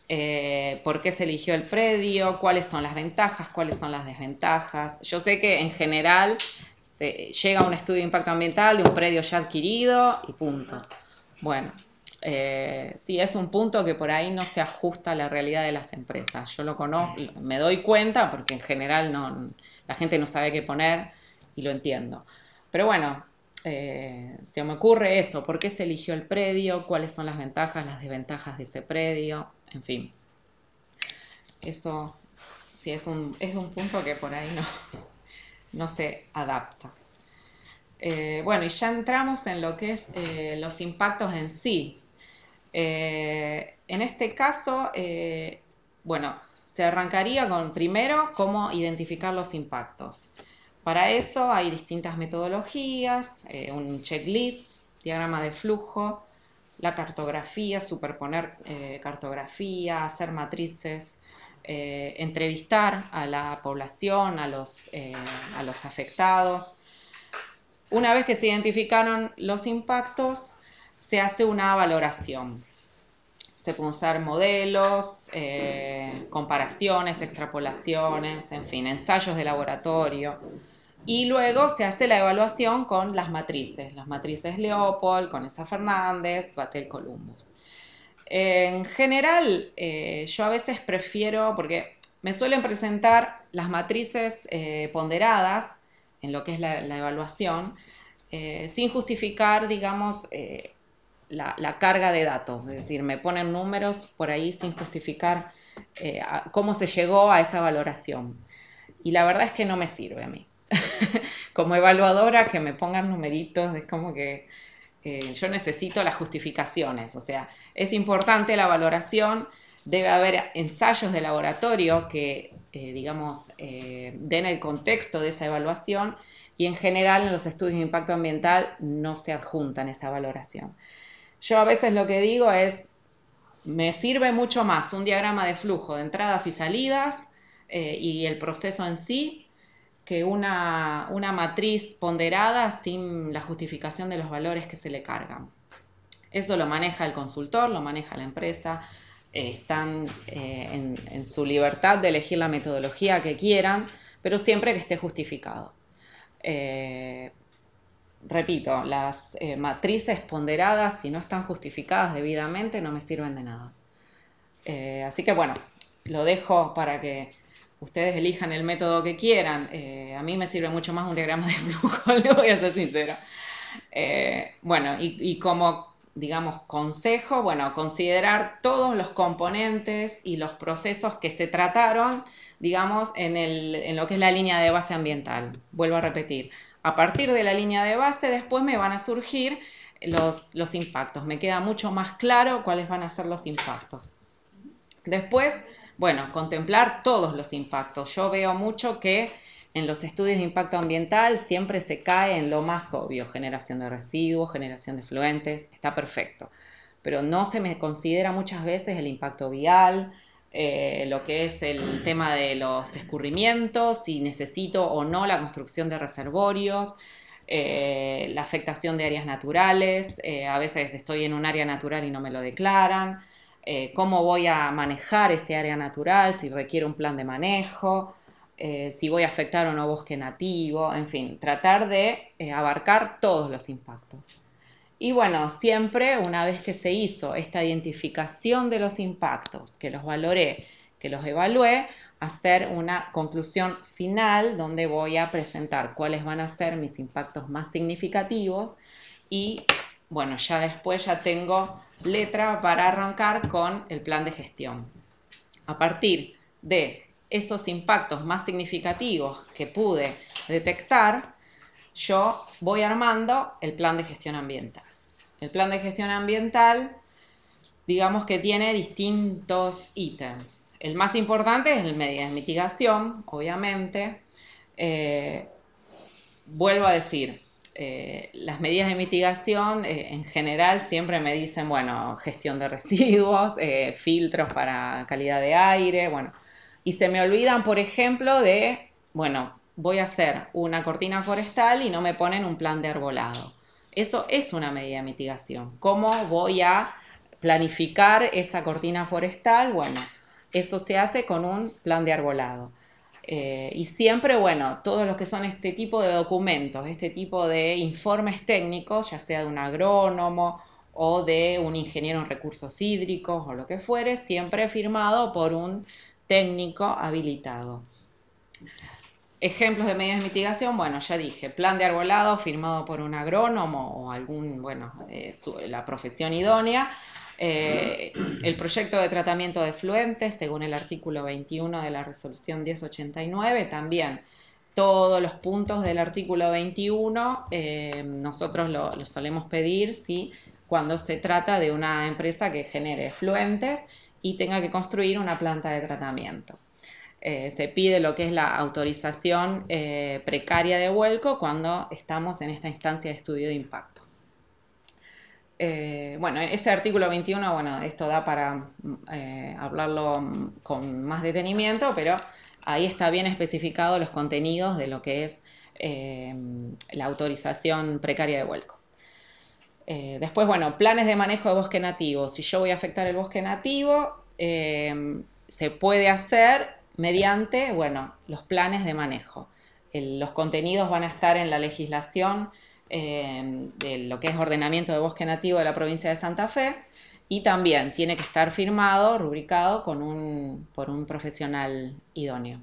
¿Por qué se eligió el predio? ¿Cuáles son las ventajas? ¿Cuáles son las desventajas? Yo sé que en general llega un estudio de impacto ambiental de un predio ya adquirido y punto. Bueno, sí, es un punto que por ahí no se ajusta a la realidad de las empresas. Yo lo conozco, me doy cuenta porque en general la gente no sabe qué poner y lo entiendo. Pero bueno, se me ocurre eso, ¿por qué se eligió el predio? ¿Cuáles son las ventajas, las desventajas de ese predio? En fin, eso sí es un punto que por ahí no se adapta. Bueno, y ya entramos en lo que es los impactos en sí. En este caso, bueno, se arrancaría con primero cómo identificar los impactos. Para eso hay distintas metodologías, un checklist, diagrama de flujo, la cartografía, superponer cartografía, hacer matrices, entrevistar a la población, a los afectados. Una vez que se identificaron los impactos, se hace una valoración. Se pueden usar modelos, comparaciones, extrapolaciones, en fin, ensayos de laboratorio. Y luego se hace la evaluación con las matrices Leopold, Conesa Fernández, Vatel-Columbus. En general, yo a veces prefiero, porque me suelen presentar las matrices ponderadas en lo que es la evaluación, sin justificar, digamos, la carga de datos, es decir, me ponen números por ahí sin justificar cómo se llegó a esa valoración. Y la verdad es que no me sirve a mí. Como evaluadora, que me pongan numeritos, es como que yo necesito las justificaciones. O sea, es importante la valoración, debe haber ensayos de laboratorio que, digamos, den el contexto de esa evaluación, y en general en los estudios de impacto ambiental no se adjuntan esa valoración. Yo a veces lo que digo es, me sirve mucho más un diagrama de flujo de entradas y salidas y el proceso en sí, que una matriz ponderada sin la justificación de los valores que se le cargan. Eso lo maneja el consultor, lo maneja la empresa, están en su libertad de elegir la metodología que quieran, pero siempre que esté justificado. Repito, las matrices ponderadas, si no están justificadas debidamente, no me sirven de nada. Así que bueno, lo dejo para que ustedes elijan el método que quieran. A mí me sirve mucho más un diagrama de flujo, le voy a ser sincera. Bueno, y como, digamos, consejo, bueno, considerar todos los componentes y los procesos que se trataron, digamos, en lo que es la línea de base ambiental. Vuelvo a repetir, a partir de la línea de base después me van a surgir los impactos. Me queda mucho más claro cuáles van a ser los impactos. Después, bueno, contemplar todos los impactos. Yo veo mucho que en los estudios de impacto ambiental siempre se cae en lo más obvio, generación de residuos, generación de efluentes, está perfecto. Pero no se me considera muchas veces el impacto vial, lo que es el tema de los escurrimientos, si necesito o no la construcción de reservorios, la afectación de áreas naturales, a veces estoy en un área natural y no me lo declaran, cómo voy a manejar ese área natural, si requiere un plan de manejo, si voy a afectar o no bosque nativo, en fin, tratar de abarcar todos los impactos. Y bueno, siempre una vez que se hizo esta identificación de los impactos, que los valoré, que los evalué, hacer una conclusión final donde voy a presentar cuáles van a ser mis impactos más significativos y bueno, ya después ya tengo letra para arrancar con el plan de gestión. A partir de esos impactos más significativos que pude detectar, yo voy armando el plan de gestión ambiental. El plan de gestión ambiental, digamos que tiene distintos ítems. El más importante es el medio de mitigación, obviamente. Vuelvo a decir, las medidas de mitigación en general siempre me dicen, bueno, gestión de residuos, filtros para calidad de aire, bueno. Y se me olvidan, por ejemplo, de, bueno, voy a hacer una cortina forestal y no me ponen un plan de arbolado. Eso es una medida de mitigación. ¿Cómo voy a planificar esa cortina forestal? Bueno, eso se hace con un plan de arbolado. Y siempre, bueno, todos los que son este tipo de documentos, este tipo de informes técnicos, ya sea de un agrónomo o de un ingeniero en recursos hídricos o lo que fuere, siempre firmado por un técnico habilitado. Ejemplos de medidas de mitigación, bueno, ya dije, plan de arbolado firmado por un agrónomo o algún, bueno, la profesión idónea. El proyecto de tratamiento de efluentes, según el artículo 21 de la resolución 1089, también todos los puntos del artículo 21 nosotros lo solemos pedir, ¿sí?, cuando se trata de una empresa que genere efluentes y tenga que construir una planta de tratamiento. Se pide lo que es la autorización precaria de vuelco cuando estamos en esta instancia de estudio de impacto. Bueno, ese artículo 21, bueno, esto da para hablarlo con más detenimiento, pero ahí está bien especificado los contenidos de lo que es la autorización precaria de vuelco. Después, bueno, planes de manejo de bosque nativo. Si yo voy a afectar el bosque nativo, se puede hacer mediante, bueno, los planes de manejo. Los contenidos van a estar en la legislación de lo que es ordenamiento de bosque nativo de la provincia de Santa Fe, y también tiene que estar firmado, rubricado por un profesional idóneo.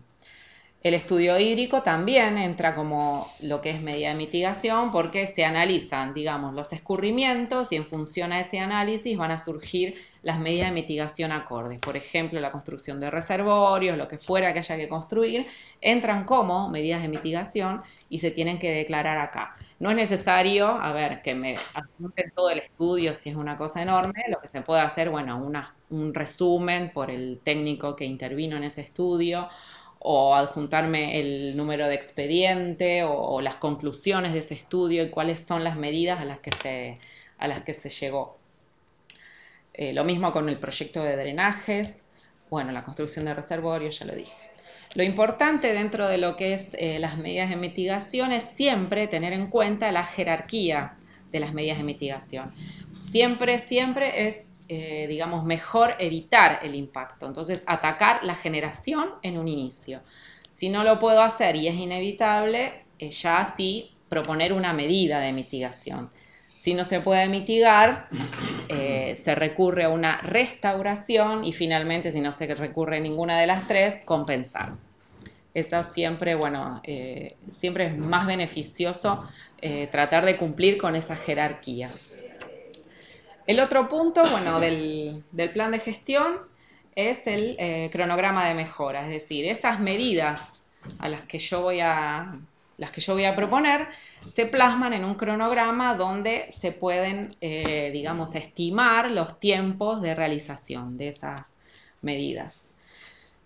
El estudio hídrico también entra como lo que es medida de mitigación, porque se analizan, digamos, los escurrimientos y en función a ese análisis van a surgir las medidas de mitigación acordes. Por ejemplo, la construcción de reservorios, lo que fuera que haya que construir, entran como medidas de mitigación y se tienen que declarar acá. No es necesario, a ver, que me adjunten todo el estudio si es una cosa enorme. Lo que se puede hacer, bueno, un resumen por el técnico que intervino en ese estudio, o adjuntarme el número de expediente o las conclusiones de ese estudio y cuáles son las medidas a las que se llegó. Lo mismo con el proyecto de drenajes, bueno, la construcción de reservorios, ya lo dije. Lo importante dentro de lo que es las medidas de mitigación es siempre tener en cuenta la jerarquía de las medidas de mitigación. Siempre es digamos, mejor evitar el impacto. Entonces, atacar la generación en un inicio. Si no lo puedo hacer y es inevitable, ya sí proponer una medida de mitigación. Si no se puede mitigar, se recurre a una restauración y finalmente, si no se recurre a ninguna de las tres, compensar. Eso siempre, bueno, siempre es más beneficioso tratar de cumplir con esa jerarquía. El otro punto, bueno, del plan de gestión es el cronograma de mejora, es decir, esas medidas a las que yo voy a proponer se plasman en un cronograma donde se pueden, digamos, estimar los tiempos de realización de esas medidas.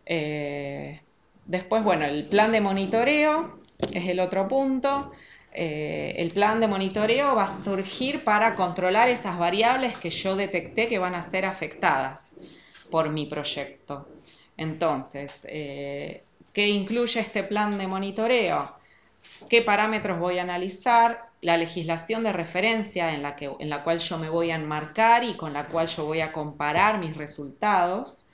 Después, bueno, el plan de monitoreo es el otro punto. El plan de monitoreo va a surgir para controlar esas variables que yo detecté que van a ser afectadas por mi proyecto. Entonces, ¿qué incluye este plan de monitoreo? ¿Qué parámetros voy a analizar? La legislación de referencia en la cual yo me voy a enmarcar y con la cual yo voy a comparar mis resultados.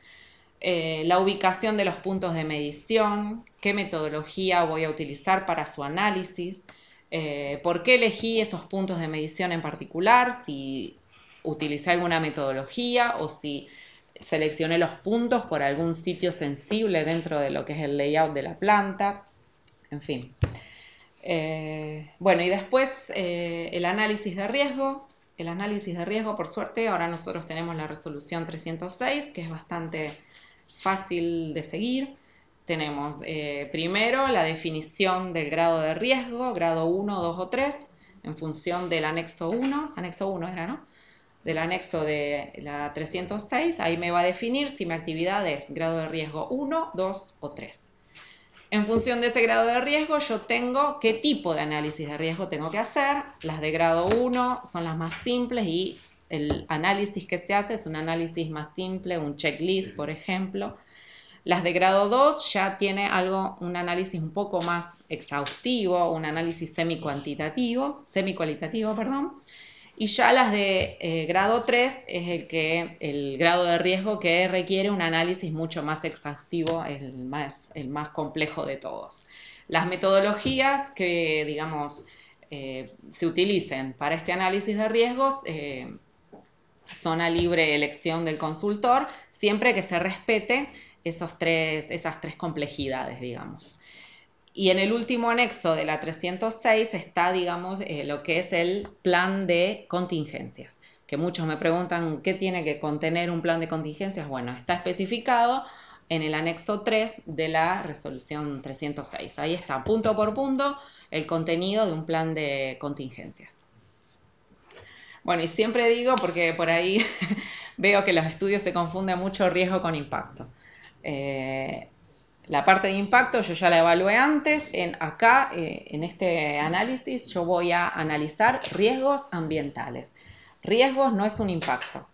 La ubicación de los puntos de medición, qué metodología voy a utilizar para su análisis, por qué elegí esos puntos de medición en particular, si utilicé alguna metodología o si seleccioné los puntos por algún sitio sensible dentro de lo que es el layout de la planta, en fin. Bueno, y después el análisis de riesgo. El análisis de riesgo, por suerte, ahora nosotros tenemos la resolución 306, que es bastante fácil de seguir. Tenemos primero la definición del grado de riesgo, grado 1, 2 o 3, en función del anexo 1 era, ¿no? Del anexo de la 306, ahí me va a definir si mi actividad es grado de riesgo 1, 2 o 3. En función de ese grado de riesgo, yo tengo qué tipo de análisis de riesgo tengo que hacer. Las de grado 1 son las más simples y el análisis que se hace es un análisis más simple, un checklist, por ejemplo. Las de grado 2 ya tiene un análisis un poco más exhaustivo, un análisis semicualitativo, perdón. Y ya las de grado 3 es el grado de riesgo que requiere un análisis mucho más exhaustivo, el más complejo de todos. Las metodologías que, digamos, se utilicen para este análisis de riesgos son a libre elección del consultor, siempre que se respete esas tres complejidades, digamos. Y en el último anexo de la 306 está, digamos, lo que es el plan de contingencias, que muchos me preguntan qué tiene que contener un plan de contingencias. Bueno, está especificado en el anexo 3 de la resolución 306. Ahí está, punto por punto, el contenido de un plan de contingencias. Bueno, y siempre digo, porque por ahí veo que los estudios se confunden mucho riesgo con impacto. La parte de impacto yo ya la evalué antes. Acá, en este análisis, yo voy a analizar riesgos ambientales. Riesgos no es un impacto.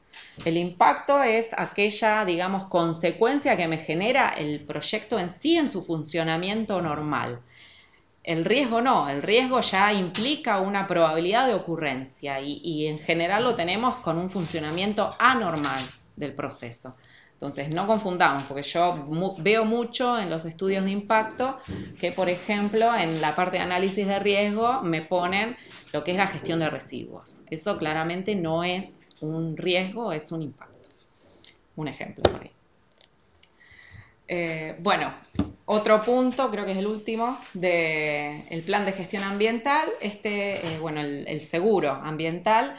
El impacto es aquella, digamos, consecuencia que me genera el proyecto en sí en su funcionamiento normal. El riesgo no, el riesgo ya implica una probabilidad de ocurrencia y en general lo tenemos con un funcionamiento anormal del proceso. Entonces no confundamos, porque yo veo mucho en los estudios de impacto que, por ejemplo, en la parte de análisis de riesgo me ponen lo que es la gestión de residuos. Eso claramente no es un riesgo, es un impacto. Un ejemplo por ahí. Bueno, otro punto, creo que es el último, del plan de gestión ambiental, bueno, el seguro ambiental,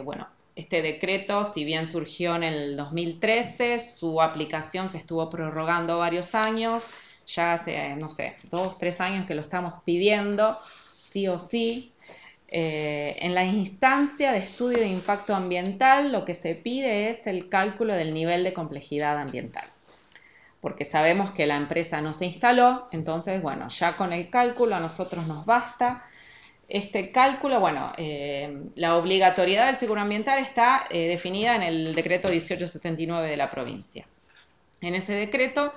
bueno, este decreto, si bien surgió en el 2013, su aplicación se estuvo prorrogando varios años, ya hace, no sé, 2, 3 años que lo estamos pidiendo, sí o sí. En la instancia de estudio de impacto ambiental, lo que se pide es el cálculo del nivel de complejidad ambiental, porque sabemos que la empresa no se instaló, entonces, bueno, ya con el cálculo a nosotros nos basta. Este cálculo, bueno, la obligatoriedad del seguro ambiental está definida en el decreto 1879 de la provincia. En ese decreto,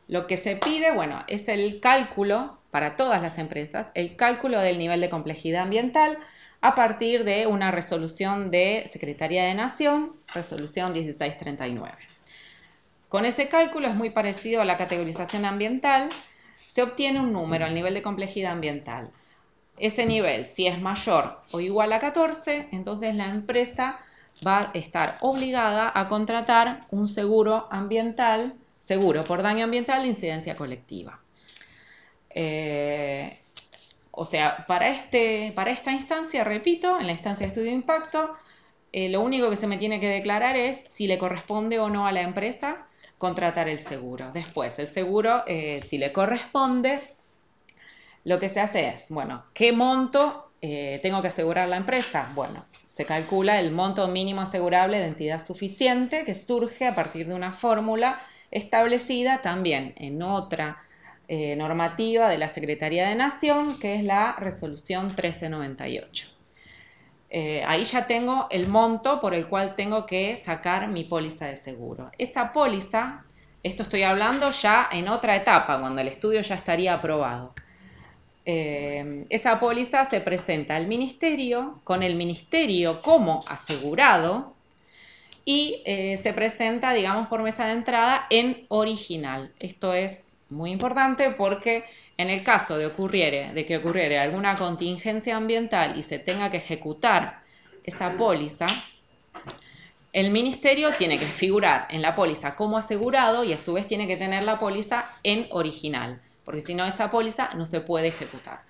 lo que se pide, bueno, es el cálculo para todas las empresas, el cálculo del nivel de complejidad ambiental a partir de una resolución de Secretaría de Nación, resolución 1639. Con ese cálculo es muy parecido a la categorización ambiental, se obtiene un número, el nivel de complejidad ambiental. Ese nivel, si es mayor o igual a 14, entonces la empresa va a estar obligada a contratar un seguro ambiental, seguro por daño ambiental de incidencia colectiva. O sea, para esta instancia, repito, en la instancia de estudio de impacto, lo único que se me tiene que declarar es si le corresponde o no a la empresa contratar el seguro. Después, el seguro, si le corresponde, lo que se hace es, bueno, ¿qué monto tengo que asegurar la empresa? Bueno, se calcula el monto mínimo asegurable de entidad suficiente que surge a partir de una fórmula establecida también en otra normativa de la Secretaría de Nación, que es la resolución 1398. Ahí ya tengo el monto por el cual tengo que sacar mi póliza de seguro. Esa póliza, esto estoy hablando ya en otra etapa, cuando el estudio ya estaría aprobado. Esa póliza se presenta al ministerio, con el ministerio como asegurado, y se presenta, digamos, por mesa de entrada en original. Esto es muy importante porque en el caso de que ocurriera alguna contingencia ambiental y se tenga que ejecutar esa póliza, el ministerio tiene que figurar en la póliza como asegurado y a su vez tiene que tener la póliza en original, porque si no esa póliza no se puede ejecutar.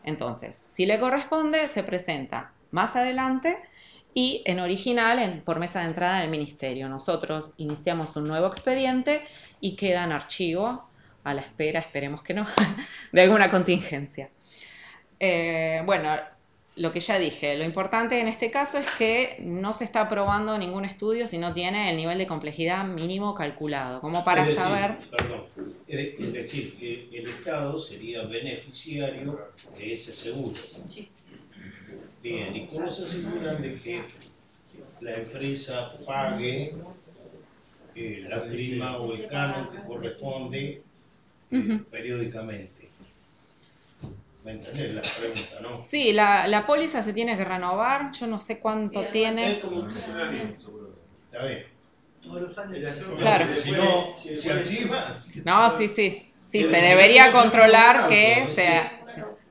Entonces, si le corresponde, se presenta más adelante y en original por mesa de entrada en el ministerio. Nosotros iniciamos un nuevo expediente y queda en archivo a la espera, esperemos que no, de alguna contingencia. Bueno, lo que ya dije, lo importante en este caso es que no se está aprobando ningún estudio si no tiene el nivel de complejidad mínimo calculado, como para saber... Perdón, es decir, que el Estado sería beneficiario de ese seguro. Sí. Bien, ¿y cómo se aseguran de que la empresa pague la prima o el canon que corresponde periódicamente? ¿Me entendés la pregunta, no? Sí, la póliza se tiene que renovar, yo no sé cuánto tiene. Es como un funcionamiento. Está bien. Todos los años. Claro. Si no, se archiva. No, sí, se debería controlar que sea...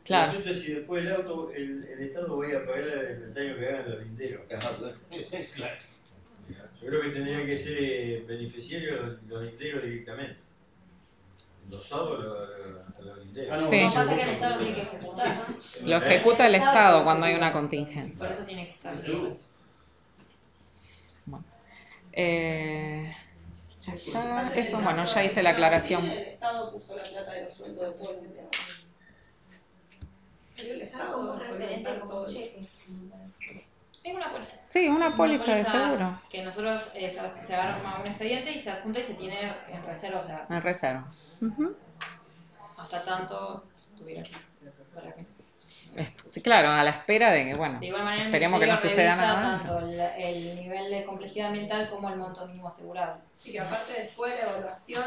Claro. Entonces, si después el auto, el Estado vaya a pagar el daño que hagan los linderos. Claro. Yo creo que tendría que ser beneficiario los linderos directamente. Los sábados a los linderos. Sí. Lo que pasa es que el Estado tiene que ejecutar, ¿no? Lo ejecuta el Estado cuando hay una contingencia. Por eso tiene que estar. Bueno. Ya está. Eso, bueno, ya hice la aclaración. El Estado puso la plata de los sueldos de todo el mundo. Pero el Estado como fue referente, inventar como todo un el- cheque. Es una póliza. Sí, una póliza de seguro. Que nosotros se arma un expediente y se adjunta y se tiene en reserva, o sea, En reserva. Ujú. hasta tanto tuviera que. Para que. Sí, claro, a la espera de que, bueno, De igual manera, el esperemos que no Ministerio suceda revisa nada. tanto el nivel de complejidad ambiental como el monto mínimo asegurado. Y que aparte después de la evaluación,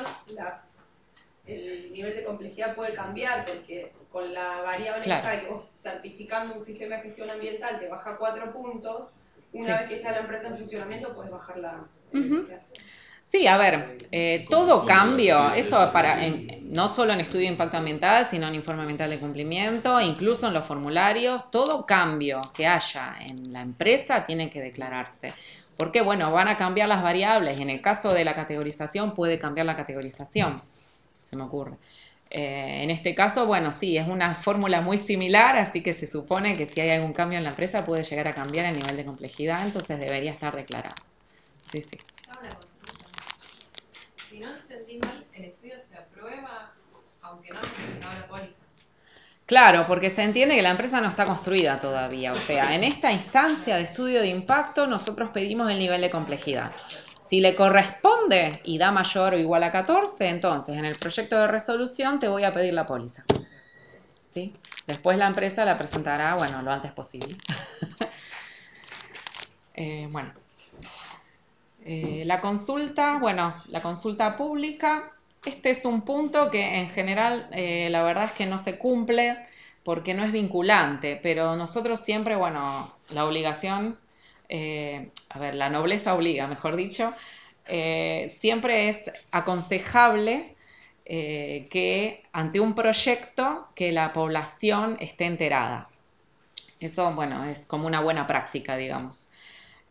el nivel de complejidad puede cambiar, porque con la variable Claro. esta que vos certificando un sistema de gestión ambiental te baja 4 puntos, una Sí. vez que está la empresa en funcionamiento puedes bajar la Ujú. Sí, a ver, todo cambio, eso no solo en estudio de impacto ambiental, sino en informe ambiental de cumplimiento, incluso en los formularios, todo cambio que haya en la empresa tiene que declararse. Porque, bueno, van a cambiar las variables y en el caso de la categorización puede cambiar la categorización, se me ocurre. En este caso, bueno, sí, es una fórmula muy similar, así que se supone que si hay algún cambio en la empresa puede llegar a cambiar el nivel de complejidad, entonces debería estar declarado. Sí, sí. Si no entendí mal, el estudio se aprueba aunque no haya presentado la póliza. Claro, porque se entiende que la empresa no está construida todavía. O sea, en esta instancia de estudio de impacto nosotros pedimos el nivel de complejidad. Si le corresponde y da mayor o igual a 14, entonces en el proyecto de resolución te voy a pedir la póliza. ¿Sí? Después la empresa la presentará, bueno, lo antes posible. Bueno. La consulta, bueno, la consulta pública, este es un punto que en general la verdad es que no se cumple porque no es vinculante, pero nosotros siempre, bueno, la obligación, a ver, la nobleza obliga, mejor dicho, siempre es aconsejable que ante un proyecto que la población esté enterada. Eso, bueno, es como una buena práctica, digamos.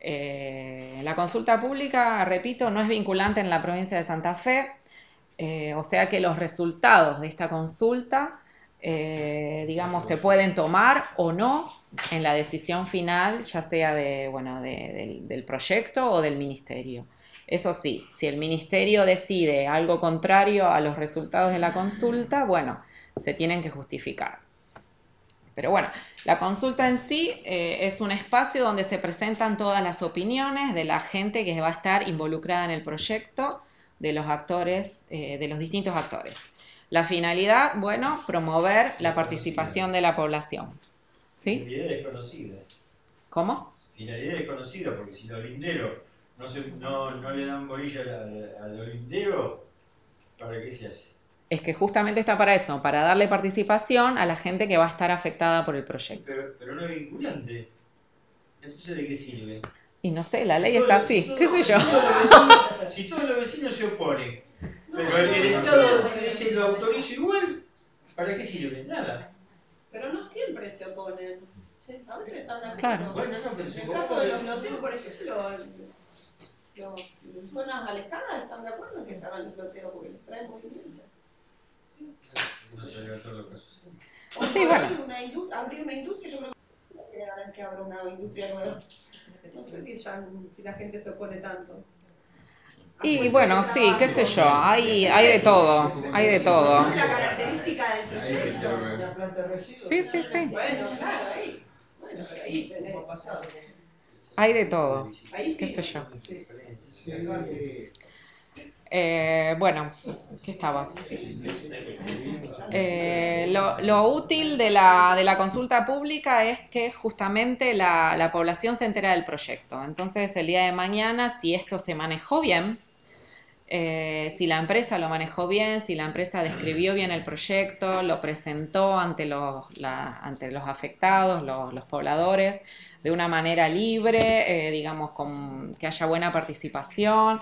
La consulta pública, repito, no es vinculante en la provincia de Santa Fe, o sea que los resultados de esta consulta, digamos, se pueden tomar o no en la decisión final, ya sea del proyecto o del ministerio. Eso sí, si el ministerio decide algo contrario a los resultados de la consulta, bueno, se tienen que justificar. Pero bueno, la consulta en sí es un espacio donde se presentan todas las opiniones de la gente que va a estar involucrada en el proyecto, de los actores, de los distintos actores. La finalidad, bueno, promover la participación de la población. ¿Sí? Finalidad desconocida. ¿Cómo? Finalidad desconocida, porque si los linderos no le dan bolilla a los linderos, ¿para qué se hace? Es que justamente está para eso, para darle participación a la gente que va a estar afectada por el proyecto. Pero no es vinculante. Entonces, ¿de qué sirve? Y no sé, la ley está así, qué sé yo. Si todos los vecinos se oponen, pero el Estado dice lo autoriza igual, ¿para qué sirve? Nada. Pero no siempre se oponen. A veces están de acuerdo. Claro. Bueno, no, pero En el caso de los loteos, por ejemplo, en zonas alejadas están de acuerdo en que se hagan los loteos porque les traen movimientos. No se haga todos los casos. O Sí, bueno. abrir una industria, yo creo que abra una industria nueva. No sé si la gente se opone tanto. Y bueno, sí, qué sé yo, hay de todo, hay de todo. Es la característica del proyecto. Una planta de residuos. Sí, sí, sí. Bueno, claro, ahí. Bueno, pero ahí tenés. Hay de todo, Ahí qué sí. sé yo. Sí. Bueno, ¿qué estaba? Lo útil de la consulta pública es que justamente la población se entera del proyecto. Entonces, el día de mañana, si esto se manejó bien, si la empresa lo manejó bien, si la empresa describió bien el proyecto, lo presentó ante los afectados, los pobladores, de una manera libre, digamos, que haya buena participación.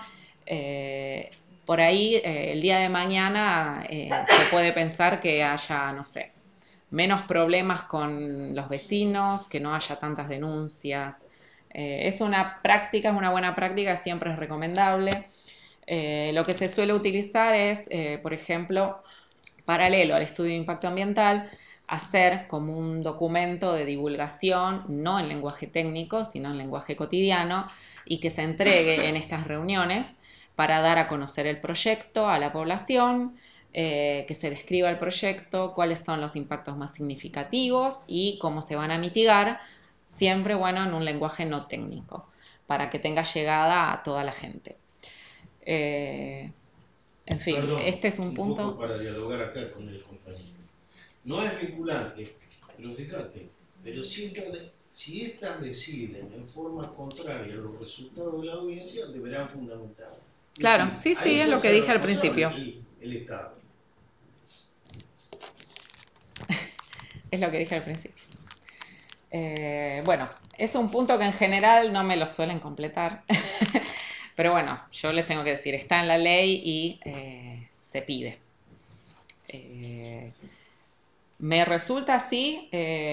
Por ahí, el día de mañana, se puede pensar que haya, no sé, menos problemas con los vecinos, que no haya tantas denuncias. Es una buena práctica, siempre es recomendable. Lo que se suele utilizar es, por ejemplo, paralelo al estudio de impacto ambiental, hacer como un documento de divulgación, no en lenguaje técnico, sino en lenguaje cotidiano, y que se entregue en estas reuniones para dar a conocer el proyecto a la población, que se describa el proyecto, cuáles son los impactos más significativos y cómo se van a mitigar, siempre, bueno, en un lenguaje no técnico, para que tenga llegada a toda la gente. En fin, Perdón, este es un punto... poco para dialogar acá con el compañero. No es vinculante, pero fíjate, pero si estas deciden en forma contraria a los resultados de la audiencia, deberán fundamentar. Claro, sí, A sí, es eso lo que hace dije al responsable principio. el Estado. Es lo que dije al principio. Bueno, es un punto que en general no me lo suelen completar. Pero bueno, yo les tengo que decir, está en la ley y se pide. Me resulta así,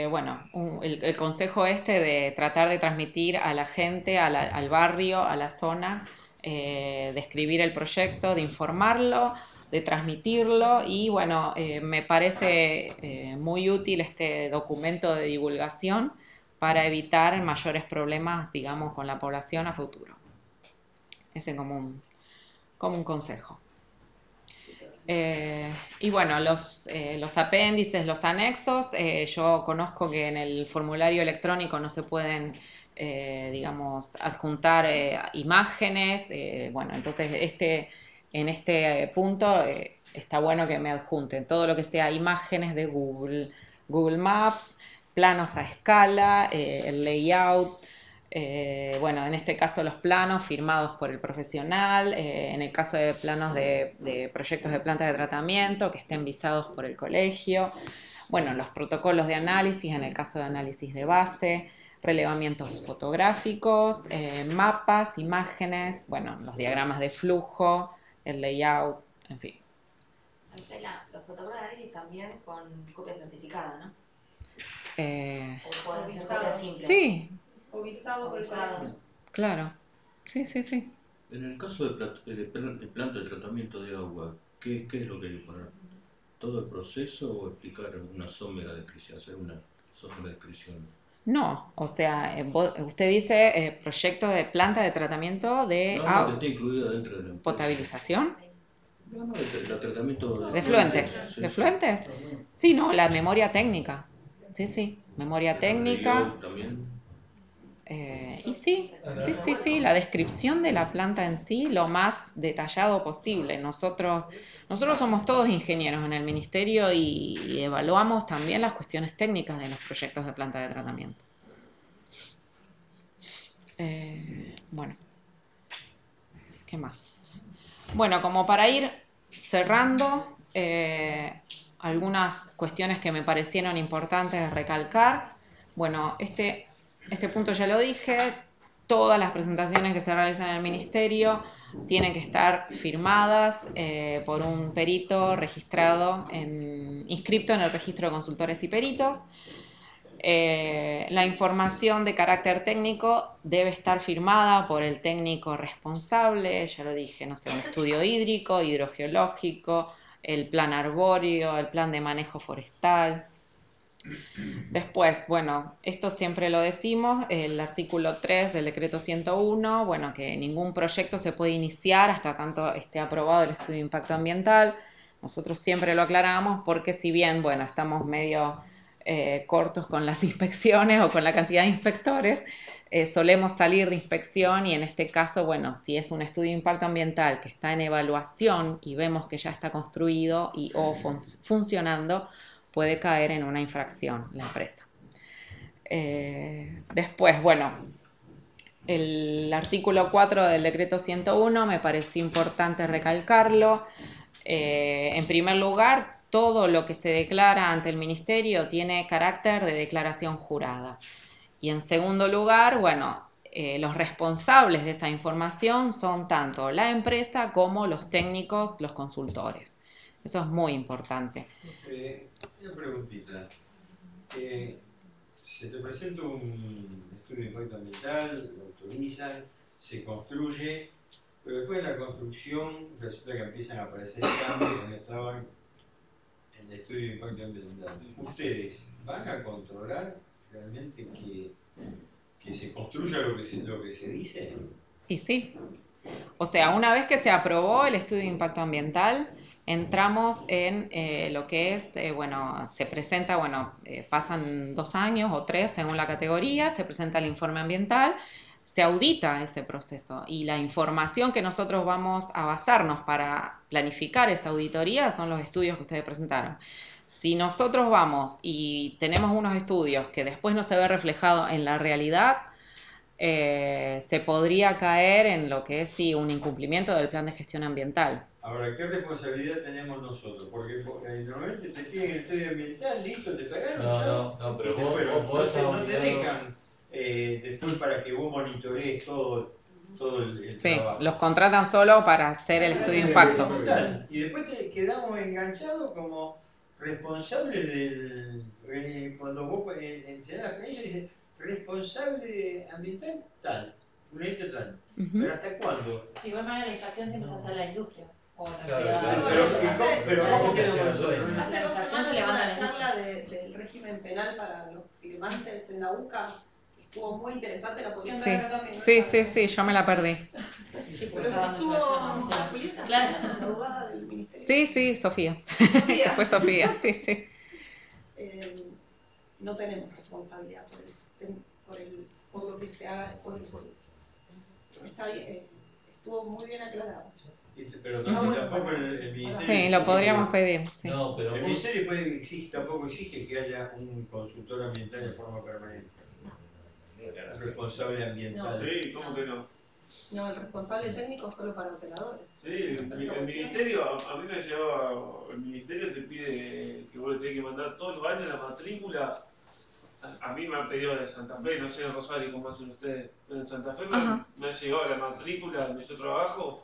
bueno, el consejo este de tratar de transmitir a la gente, al barrio, a la zona, de escribir el proyecto, de informarlo, de transmitirlo y bueno, me parece muy útil este documento de divulgación para evitar mayores problemas, digamos, con la población a futuro. Ese como un consejo. Y bueno, los apéndices, los anexos, yo conozco que en el formulario electrónico no se pueden, digamos, adjuntar imágenes. Bueno, entonces en este punto está bueno que me adjunten todo lo que sea imágenes de Google Maps, planos a escala, el layout. Bueno, en este caso los planos firmados por el profesional, en el caso de planos de proyectos de plantas de tratamiento que estén visados por el colegio, bueno, los protocolos de análisis en el caso de análisis de base, relevamientos fotográficos, mapas, imágenes, bueno, los diagramas de flujo, el layout, en fin. Marcela, los protocolos de análisis también con copia certificada, ¿no? O pueden ser copias simples. Sí. O visado por el colegio. Claro, sí. En el caso de planta de tratamiento de agua, ¿qué es lo que hay que poner? ¿Todo el proceso o explicar una somera descripción, hacer una somera descripción? No, o sea, usted dice proyecto de planta de tratamiento de No, que esté incluida dentro de la empresa. potabilización. No, el tratamiento ¿De fluentes? Sí, ¿De sí. fluentes? Sí, no, la memoria técnica. Sí, memoria técnica. layout también. Y sí, la descripción de la planta en sí, lo más detallado posible. Nosotros somos todos ingenieros en el ministerio y evaluamos también las cuestiones técnicas de los proyectos de planta de tratamiento. Bueno, ¿qué más? Bueno, como para ir cerrando, algunas cuestiones que me parecieron importantes recalcar. Bueno, este punto ya lo dije, todas las presentaciones que se realizan en el ministerio tienen que estar firmadas por un perito registrado, inscripto en el registro de consultores y peritos. La información de carácter técnico debe estar firmada por el técnico responsable, ya lo dije, no sé, un estudio hídrico, hidrogeológico, el plan arbóreo, el plan de manejo forestal. Después, bueno, esto siempre lo decimos, el artículo 3 del decreto 101, bueno, que ningún proyecto se puede iniciar hasta tanto esté aprobado el estudio de impacto ambiental. Nosotros siempre lo aclaramos porque si bien, bueno, estamos medio cortos con las inspecciones o con la cantidad de inspectores, solemos salir de inspección y en este caso, bueno, si es un estudio de impacto ambiental que está en evaluación y vemos que ya está construido o funcionando, puede caer en una infracción la empresa. Después, bueno, el artículo 4 del decreto 101 me pareció importante recalcarlo. En primer lugar, todo lo que se declara ante el ministerio tiene carácter de declaración jurada. Y en segundo lugar, bueno, los responsables de esa información son tanto la empresa como los técnicos, los consultores. Eso es muy importante. Una preguntita. Se te presenta un estudio de impacto ambiental, lo autorizan, se construye, pero después de la construcción resulta que empiezan a aparecer cambios que no estaban en el estudio de impacto ambiental. ¿Ustedes van a controlar realmente que se construya lo que se dice? Y sí. O sea, una vez que se aprobó el estudio de impacto ambiental, entramos en lo que es, bueno, se presenta, bueno, pasan 2 años o 3 según la categoría, se presenta el informe ambiental, se audita ese proceso y la información que nosotros vamos a basarnos para planificar esa auditoría son los estudios que ustedes presentaron. Si nosotros vamos y tenemos unos estudios que después no se ve reflejado en la realidad, se podría caer en lo que es sí, un incumplimiento del plan de gestión ambiental. Ahora, ¿qué responsabilidad tenemos nosotros? Porque normalmente te piden el estudio ambiental, listo, te pagaron, no, pero vos no te dejan después para que vos monitorees todo el sí, trabajo. los contratan solo para hacer el estudio de impacto. Y después te quedamos enganchados como responsables del... cuando vos entrenás la planilla, dices, responsable ambiental tal, un hecho tal. ¿Pero hasta cuándo? De igual manera la infracción siempre se hace a la industria. O la Pero ¿cómo quedamos nosotros? Hace 2 infracción semanas se hubo levanta una la charla del régimen penal para los firmantes en la UCA. Estuvo muy interesante, la podrían traer acá también. Sí, yo me la perdí. Sí, porque estaba dando yo la charla, no sé. Julieta, Claro. la abogada del ministerio. Sí, Sofía. Fue Sofía, sí. No tenemos responsabilidad por lo que se haga después del juicio. Está bien, estuvo muy bien aclarado. Pero tampoco el ministerio... Sí, lo podríamos pedir. Sí. No, pero el ministerio tampoco exige que haya un consultor ambiental de forma permanente. Un responsable ambiental. Sí, ¿cómo que no? No, el responsable técnico es solo para operadores. Sí, el ministerio, a mí me llevaba, el ministerio te pide que vos le tenés que mandar todos los años la matrícula. A mí me han pedido de Santa Fe, no sé en Rosario cómo hacen ustedes, pero en Santa Fe me ha llegado la matrícula donde yo trabajo,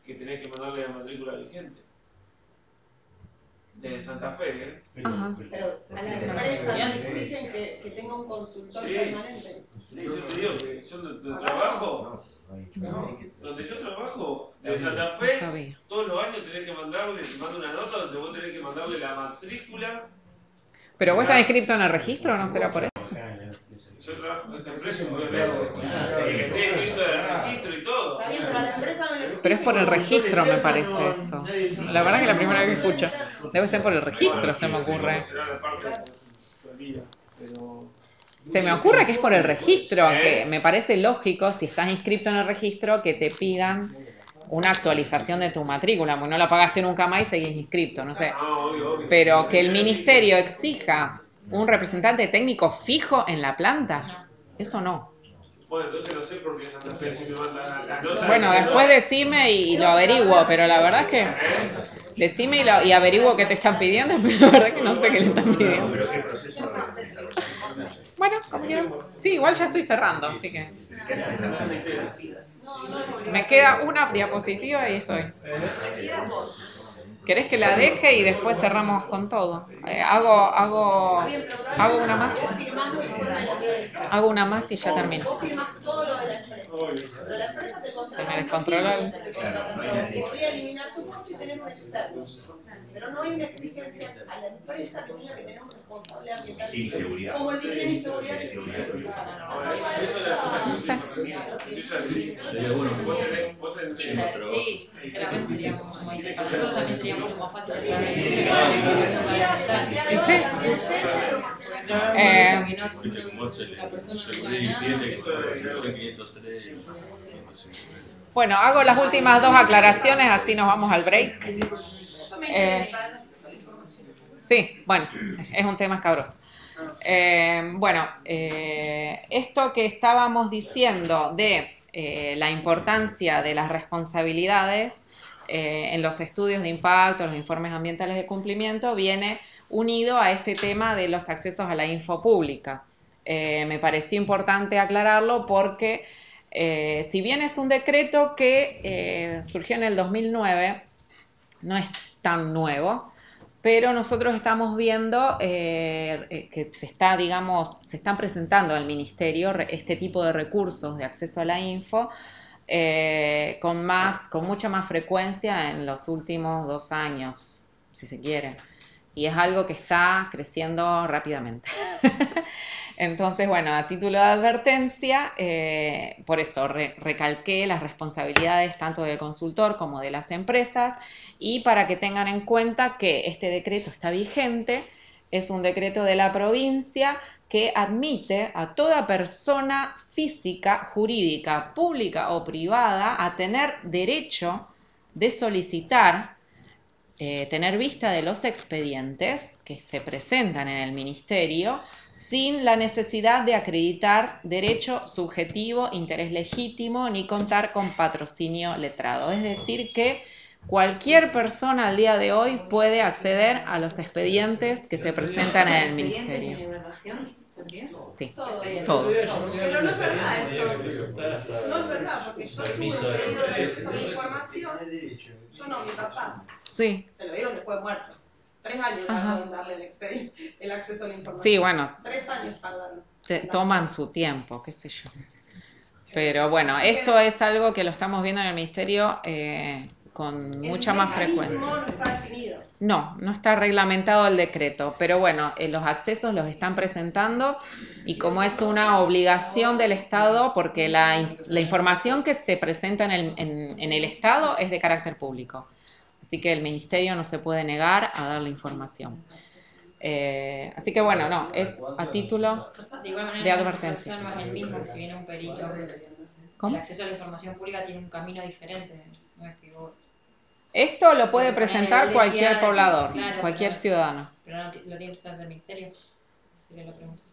que tenés que mandarle la matrícula vigente. De Santa Fe, ¿eh? Pero a la empresa le exigen que tenga un consultor permanente. Sí, yo te digo que yo donde trabajo, de Santa Fe, todos los años tenés que mandarle, te mando una nota donde vos tenés que mandarle la matrícula. ¿Pero vos estás inscrito en el registro o no será por eso? Yo trabajo en esa empresa y que esté inscrito en el registro y todo. Está bien, pero a la empresa no le exigen. Pero es por el registro, me parece eso. La verdad que es la primera vez que escucho. Debe ser por el registro, se me ocurre. Se me ocurre que es por el registro, que me parece lógico, si estás inscrito en el registro, que te pidan una actualización de tu matrícula, porque no la pagaste nunca más y seguís inscrito, no sé. Pero que el ministerio exija un representante técnico fijo en la planta, eso no. Bueno, entonces no sé por qué Santa Fe si me manda la nota. Bueno, después decime y lo averiguo, pero la verdad es que decime y averiguo qué te están pidiendo, pero la verdad es que no sé qué le están pidiendo. ¿Pero qué proceso? Bueno, como quieran. Sí, igual ya estoy cerrando, así que... Me queda una diapositiva y estoy. ¿Querés que la deje y después cerramos con todo? Hago una más. Hago una más y ya termino. Vos firmás todo lo de la empresa. Pero la empresa te contrata. Se me descontrola el... Podría eliminar tu puesto y tener un externo. Pero no hay una exigencia a la empresa que tenga que tener un responsable ambiental. Y seguridad. Como el de higiene y seguridad. No sé. Sería bueno. Sí, sinceramente sería muy para nosotros también sería mucho más fácil hacer una Bueno, hago las últimas 2 aclaraciones, así nos vamos al break. Sí, bueno, es un tema escabroso. Esto que estábamos diciendo de la importancia de las responsabilidades en los estudios de impacto, los informes ambientales de cumplimiento, viene unido a este tema de los accesos a la info pública. Me pareció importante aclararlo porque si bien es un decreto que surgió en el 2009, no es tan nuevo, pero nosotros estamos viendo que se están presentando al Ministerio este tipo de recursos de acceso a la info con mucha más frecuencia en los últimos 2 años, si se quiere. y es algo que está creciendo rápidamente. Entonces, bueno, a título de advertencia, por eso recalqué las responsabilidades tanto del consultor como de las empresas, y para que tengan en cuenta que este decreto está vigente, es un decreto de la provincia que admite a toda persona física, jurídica, pública o privada a tener derecho de solicitar, tener vista de los expedientes que se presentan en el ministerio sin la necesidad de acreditar derecho subjetivo, interés legítimo, ni contar con patrocinio letrado. Es decir, que cualquier persona al día de hoy puede acceder a los expedientes que se presentan en el ministerio. Sí, todo. Pero no es verdad eso. No es verdad, porque yo tuve un pedido de acceso a la información. Yo no, mi papá. Sí. Se lo dieron después de muerto. 3 años tardaron darle el acceso a la información. Sí, bueno. 3 años tardaron. Toman su tiempo, qué sé yo. Pero bueno, esto es algo que lo estamos viendo en el ministerio con mucha más frecuencia. No está definido. No está reglamentado el decreto, pero bueno, los accesos los están presentando y como es una obligación del Estado, porque la información que se presenta en el Estado es de carácter público, así que el ministerio no se puede negar a dar la información. Así que bueno, no, es a título de advertencia. No es el mismo que si viene un perito. ¿Cómo? El acceso a la información pública tiene un camino diferente, no es que vos... Esto lo puede presentar cualquier poblador, claro, cualquier ciudadano. Pero no lo tiene que presentar el ministerio. Sería la pregunta.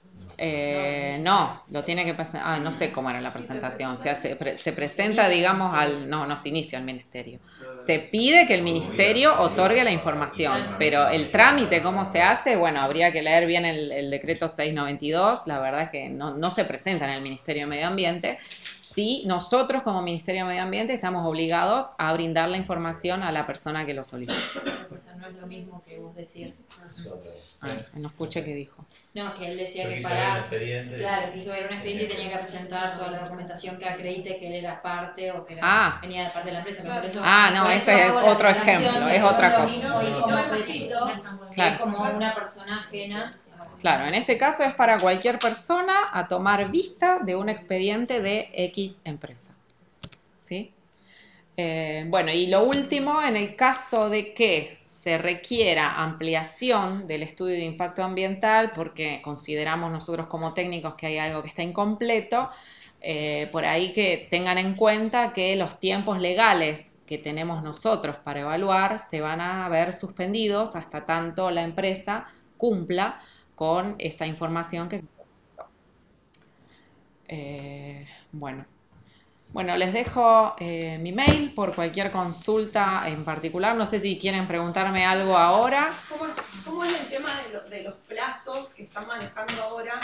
No, lo tiene que presentar. No sé cómo era la presentación. Se presenta, digamos, no se inicia el ministerio. Se pide que el ministerio otorgue la información, pero el trámite, cómo se hace, bueno, habría que leer bien el decreto 692. La verdad es que no se presenta en el Ministerio de Medio Ambiente. Sí, nosotros como Ministerio de Medio Ambiente estamos obligados a brindar la información a la persona que lo solicita. O sea, no es lo mismo que vos decías. No escuché qué dijo. No, que él decía que para... Claro, quiso ver un expediente y tenía que presentar toda la documentación que acredite que él era parte o que venía de parte de la empresa. Pero por eso, no, ese es otro ejemplo, es otra cosa. Mismo ir como perito, claro, como una persona ajena. Claro, en este caso es para cualquier persona a tomar vista de un expediente de X empresa. ¿Sí? Bueno, y lo último, en el caso de que se requiera ampliación del estudio de impacto ambiental, porque consideramos nosotros como técnicos que hay algo que está incompleto, por ahí que tengan en cuenta que los tiempos legales que tenemos nosotros para evaluar se van a ver suspendidos hasta tanto la empresa cumpla con esa información que... Bueno, les dejo mi mail por cualquier consulta en particular. No sé si quieren preguntarme algo ahora. ¿Cómo es el tema de los plazos que están manejando ahora?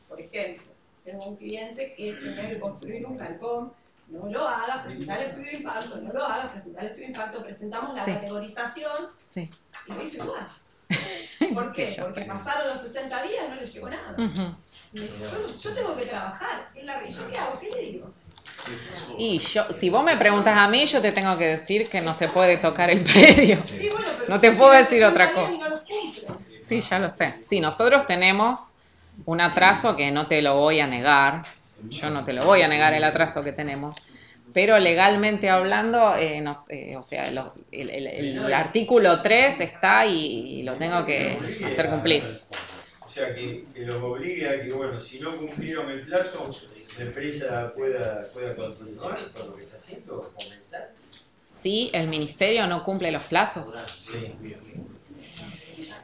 Por ejemplo, tengo un cliente que tenía que construir un galpón, no lo haga, presentar el estudio de impacto, no lo haga, presentar el estudio de impacto, presentamos la categorización y lo hizo igual. ¿Por qué? Porque pasaron los 60 días y no le llegó nada. Yo tengo que trabajar. ¿Yo qué hago? ¿Qué le digo? Y si vos me preguntas a mí, yo te tengo que decir que no se puede tocar el predio. Sí, bueno, pero no te puedo decir otra cosa. No los cumple. Sí, ya lo sé. Sí, nosotros tenemos un atraso que no te lo voy a negar. Yo no te lo voy a negar el atraso que tenemos. Pero legalmente hablando, o sea, el artículo 3 está y lo tengo que hacer cumplir. O sea, que los obligue a que, bueno, si no cumplieron el plazo, la empresa pueda continuar con lo que está haciendo, comenzar. Sí, el ministerio no cumple los plazos. Sí.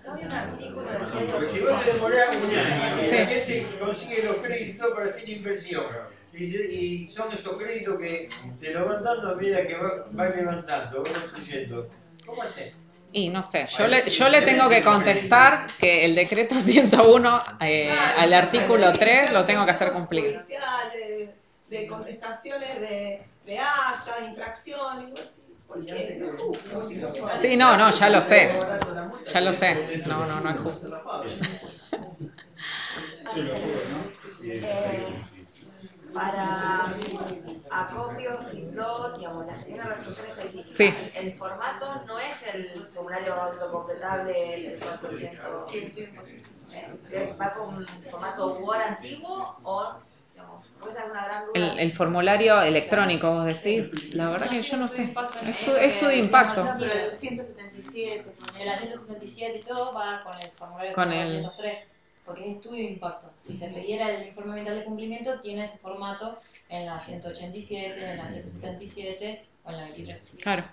Pero si vos te demorás un año y la gente consigue los créditos para hacer inversión, y son esos créditos que te lo van dando a medida que va levantando, va construyendo. ¿Cómo haces? Y no sé, yo le tengo que contestar que el decreto 101 al artículo 3 lo tengo que hacer cumplir. De contestaciones de acta, de infracción, sí, no, ya lo sé. Ya lo sé. No es justo. Para acopios y todo, digamos, una resolución específica. Sí. El formato no es el formulario autocompletable, el 400. ¿Va con formato Word antiguo o, digamos, puede ser una gran duda? El formulario electrónico, vos decís, Sí. la verdad que yo no sé. Estudio de impacto. No, pero el 177. El 177 y todo va con el formulario Con el- 403, porque es estudio de impacto. Si se pidiera el informe ambiental de cumplimiento, tiene su formato en la 187, en la 177 o en la 23. Claro.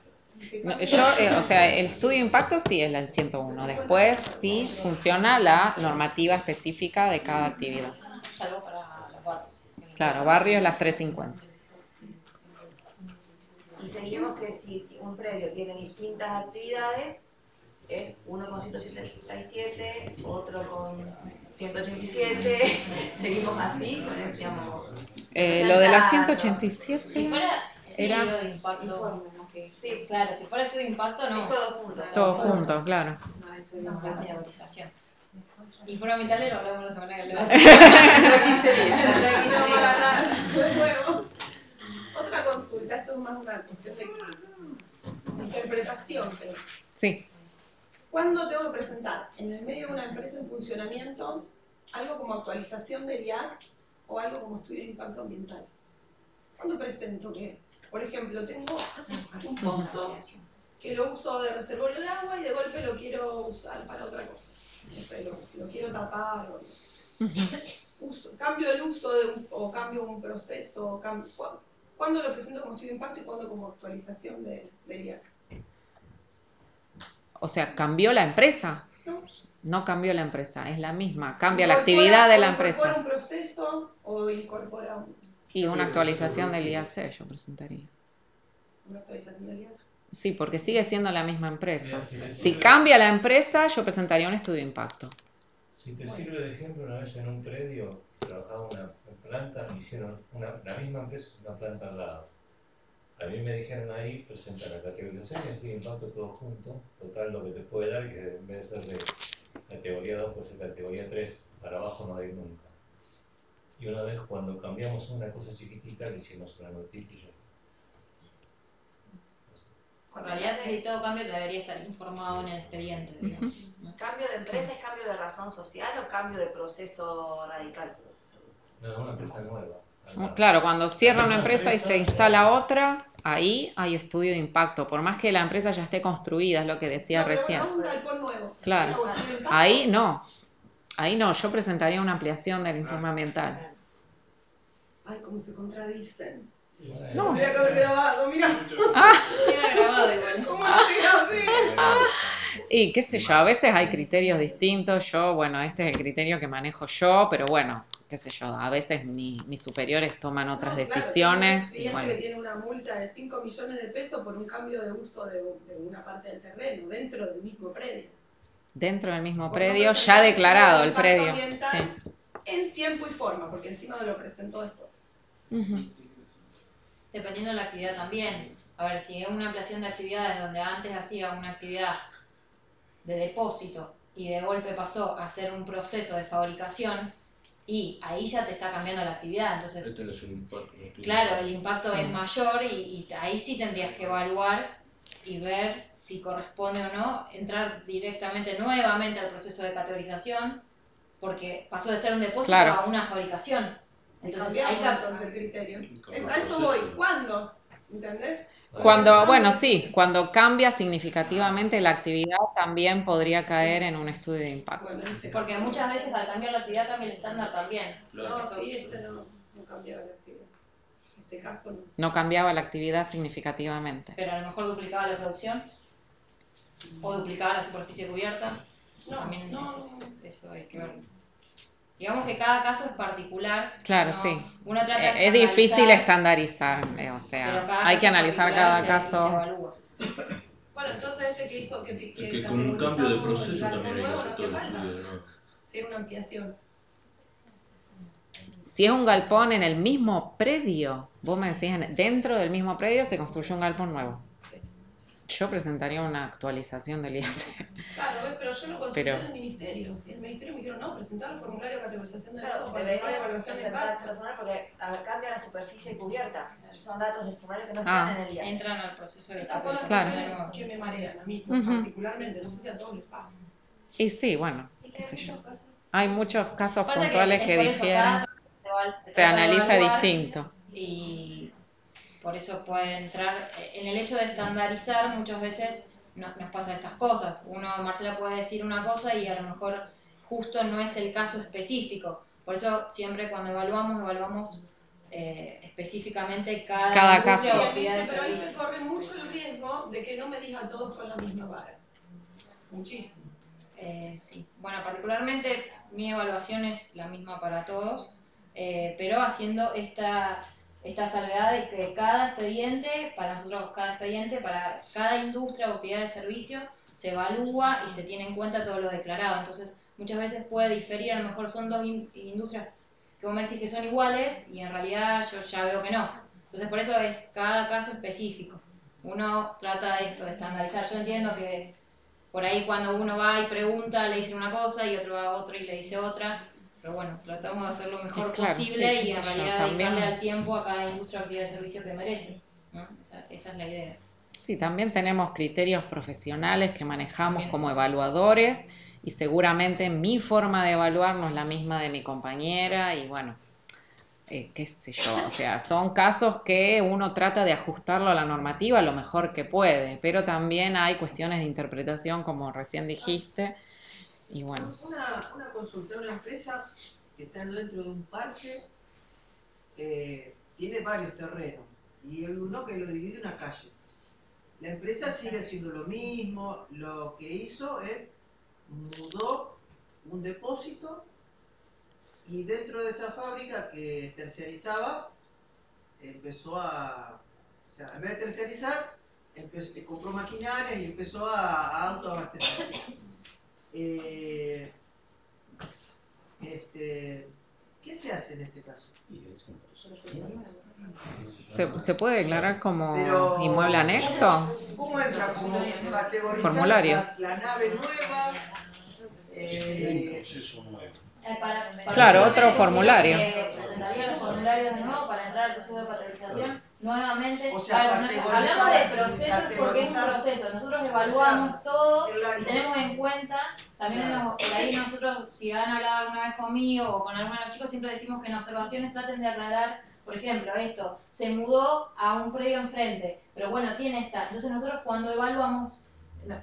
No, o sea, el estudio de impacto sí es el 101. Después sí funciona la normativa específica de cada actividad. Salvo para los barrios. Claro, barrios las 350. Y seguimos que si un predio tiene distintas actividades, es uno con 177, otro con 187, seguimos así, con el, digamos... Lo de las 187 Si fuera era estudio de impacto, Sí, claro, si fuera estudio de impacto, no. es todo junto. todo junto, claro. No, la mediatización. Informe ambiental lo hablamos la semana que viene. Otra consulta, esto es más una cuestión de interpretación, pero Sí. ¿cuándo tengo que presentar en el medio de una empresa en funcionamiento algo como actualización del IAC o algo como estudio de impacto ambiental? ¿Cuándo presento que, por ejemplo, tengo un pozo que lo uso de reservorio de agua y de golpe lo quiero usar para otra cosa? No sé, lo quiero tapar o cambio el uso o cambio un proceso. ¿Cuándo lo presento como estudio de impacto y cuándo como actualización del IAC? O sea, ¿cambió la empresa? No. No cambió la empresa, es la misma. Cambia la actividad de la ¿Incorpora empresa. un proceso o incorpora Y una actualización del IAC yo presentaría. una actualización del IAC? Sí, porque sigue siendo la misma empresa. Si cambia la empresa, yo presentaría un estudio de impacto. Si te sirve de ejemplo, una vez en un predio trabajaba una planta, hicieron la misma empresa, una planta al lado. A mí me dijeron ahí, presenta la categorización y estudio de impacto todo junto. Total, lo que te puede dar, que en vez de ser de categoría 2, puede ser categoría 3, para abajo no hay nunca. Y una vez cuando cambiamos una cosa chiquitita, le hicimos una notita y ya. En realidad, si todo cambio debería estar informado en el expediente, digamos. ¿Cambio de empresa es cambio de razón social o cambio de proceso radical? No, una empresa nueva. Claro, cuando cierra una empresa y se instala otra, ahí hay estudio de impacto. Por más que la empresa ya esté construida, es lo que decía recién. Un galpón nuevo. Claro. Ahí no. Ahí no, yo presentaría una ampliación del informe ambiental. Ay, cómo se contradicen. No. Tendría que haber grabado, mira. Queda grabado igual. ¿Cómo no te grabé? Y qué sé yo, a veces hay criterios distintos. Yo, bueno, este es el criterio que manejo yo, pero bueno, qué sé yo, a veces mis superiores toman otras decisiones. Claro, un cliente que tiene una multa de 5 millones de pesos por un cambio de uso de una parte del terreno dentro del mismo predio. Dentro del mismo predio, ya declarado el predio. Sí. En tiempo y forma, porque encima lo presentó después. Dependiendo de la actividad también. A ver, si es una ampliación de actividades donde antes hacía una actividad de depósito y de golpe pasó a hacer un proceso de fabricación y ahí ya te está cambiando la actividad, entonces claro, el impacto es mayor y ahí sí tendrías que evaluar y ver si corresponde o no entrar directamente nuevamente al proceso de categorización porque pasó de ser un depósito a una fabricación. Entonces hay que el criterio. A esto voy. ¿Cuándo? ¿Entendés? Cuando cambia significativamente la actividad también podría caer en un estudio de impacto. Porque muchas veces al cambiar la actividad cambia el estándar también. No, sí, no cambiaba la actividad. En este caso no. No cambiaba la actividad significativamente. Pero a lo mejor duplicaba la producción o duplicaba la superficie cubierta. También eso hay que verlo. Digamos que cada caso es particular. Claro, ¿no? sí. Uno trata de es difícil estandarizar, o sea, hay que analizar cada caso. Bueno, entonces este que hizo que con un cambio de proceso también hay que hacer todo el estudio de nuevo. Si era una ampliación. Si es un galpón en el mismo predio, vos me decís, dentro del mismo predio se construyó un galpón nuevo. Yo presentaría una actualización del IAC. Claro, pero yo lo consulté en el ministerio. Y el ministerio me dijeron, no, presentar el formulario de categorización de datos para la evaluación de impacto. Porque cambia la superficie cubierta. Son datos del formulario que no están en el IAS. Entran al proceso de Estas son las categorización cosas que me marean a mí, particularmente. No sé si a todos les pasa. Y sí, bueno, qué sé yo. Hay muchos casos Pasa puntuales que difieren. Se analiza distinto. Y por eso puede entrar, en el hecho de estandarizar muchas veces nos pasa estas cosas. Marcela puede decir una cosa y a lo mejor justo no es el caso específico. Por eso siempre cuando evaluamos específicamente cada caso. o actividad de Pero ahí servicio. se corre mucho el riesgo de que no me diga todos con la misma vara. Muchísimo. Sí. Bueno, particularmente mi evaluación es la misma para todos, pero haciendo esta salvedad de que cada expediente, para nosotros cada expediente, para cada industria o actividad de servicio, se evalúa y se tiene en cuenta todo lo declarado. Entonces, muchas veces puede diferir, a lo mejor son dos industrias que vos me decís que son iguales y en realidad yo ya veo que no. Entonces, por eso es cada caso específico. Uno trata de esto, de estandarizar. Yo entiendo que por ahí cuando uno va y pregunta le dicen una cosa y otro va a otra y le dice otra, pero bueno, tratamos de hacer lo mejor posible y en realidad dedicarle al tiempo a cada industria o actividad de servicio que merece, ¿no? Esa es la idea. Sí, también tenemos criterios profesionales que manejamos como evaluadores y seguramente mi forma de evaluar no es la misma de mi compañera y bueno, qué sé yo, o sea, son casos que uno trata de ajustarlo a la normativa lo mejor que puede, pero también hay cuestiones de interpretación como recién dijiste y bueno. Una consulta, una empresa que está dentro de un parque tiene varios terrenos y uno que lo divide una calle. La empresa sigue haciendo lo mismo, lo que hizo es mudó un depósito y dentro de esa fábrica que terciarizaba empezó a, o sea, en vez de terciarizar, compró maquinaria y empezó a autoabastecer. ¿Qué se hace en ese caso? ¿Se puede declarar como inmueble anexo? ¿Cómo entra? ¿Como categorizar formulario? La nave nueva? Claro, otro formulario. Presentaría los formularios de nuevo para entrar al proceso de categorización nuevamente. O sea, hablamos de procesos porque es un proceso. Nosotros evaluamos todo y tenemos en cuenta, también por ahí nosotros, si han hablado alguna vez conmigo o con algunos de los chicos, siempre decimos que en observaciones traten de aclarar, por ejemplo, esto, se mudó a un predio enfrente, pero bueno, tiene esta. Entonces nosotros cuando evaluamos,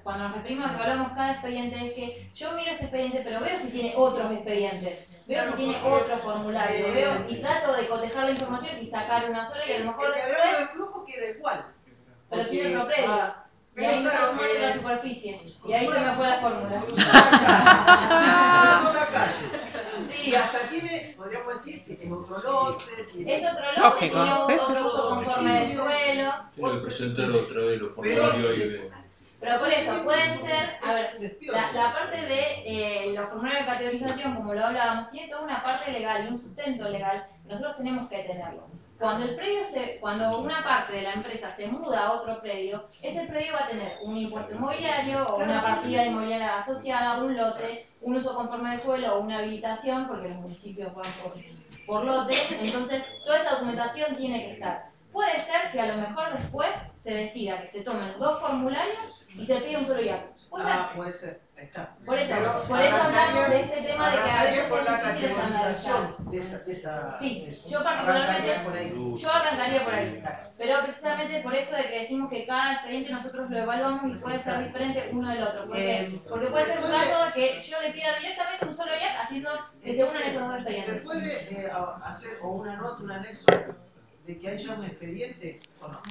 cuando nos referimos a que evaluamos cada expediente, es que yo miro ese expediente, pero veo si tiene otros expedientes, veo si tiene otro formulario, veo y trato de cotejar la información y sacar una sola y a lo mejor después... El flujo queda igual. Pero tiene otro predio. Y ahí me está sumando otra superficie. Y ahí se me fue la fórmula. Una sola calle. Sí. Y hasta tiene, podríamos decir, si es otro lote. Es otro lote, tiene otro uso conforme del suelo. Tiene que presentar otra vez los formularios ahí de... Pero por eso, puede ser, a ver, la parte de los formularios de categorización, como lo hablábamos, tiene toda una parte legal y un sustento legal que nosotros tenemos que tenerlo. Cuando una parte de la empresa se muda a otro predio, ese predio va a tener un impuesto inmobiliario o una partida inmobiliaria asociada, un lote, un uso conforme del suelo o una habilitación, porque los municipios van por lote, entonces toda esa documentación tiene que estar. Puede ser que a lo mejor después se decida que se tomen los dos formularios y se pide un solo IAC. Puede ser, ahí está. Por eso hablamos de este tema de que a veces es difícil estandarizar. Sí, yo particularmente, yo arrancaría por ahí. Pero precisamente por esto de que decimos que cada expediente nosotros lo evaluamos y puede ser diferente uno del otro. ¿Por qué? Porque puede ser un caso de que yo le pida directamente un solo IAC haciendo que se unan esos dos expedientes. ¿Se puede hacer o una nota, un anexo de que haya un expediente o no?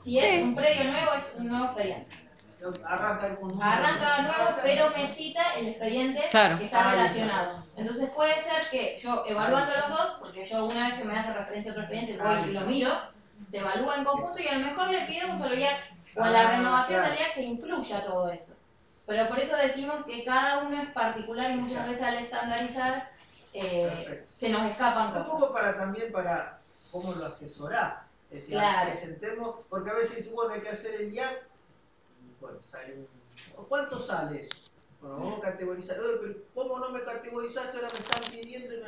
Si es un predio nuevo, es un nuevo expediente. Arranca nuevo, pero me cita el expediente que está relacionado. Entonces puede ser que yo, evaluando los dos, porque yo una vez que me hace referencia a otro expediente, voy y lo miro, se evalúa en conjunto y a lo mejor le pido un solo IAC o a la renovación del IAC que incluya todo eso. Pero por eso decimos que cada uno es particular y muchas veces al estandarizar se nos escapan cosas. Un poco también para cómo lo asesorás. Es decir, presentemos, porque a veces bueno, hay que hacer el IAC y bueno, sale un... ¿Cuánto sale eso? Bueno, vamos a categorizar. Pero ¿cómo no me categorizaste? Ahora me están pidiendo y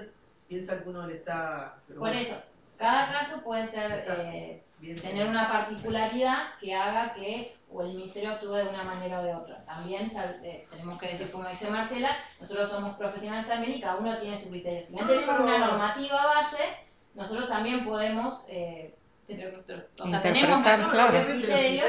piensa que uno le está... Por eso, cada caso puede ser tener una particularidad que haga que o el ministerio actúe de una manera o de otra. También tenemos que decir, como dice Marcela, nosotros somos profesionales también y cada uno tiene su criterio. Si bien tenemos una normativa base, nosotros también podemos tenemos nuestros propios criterios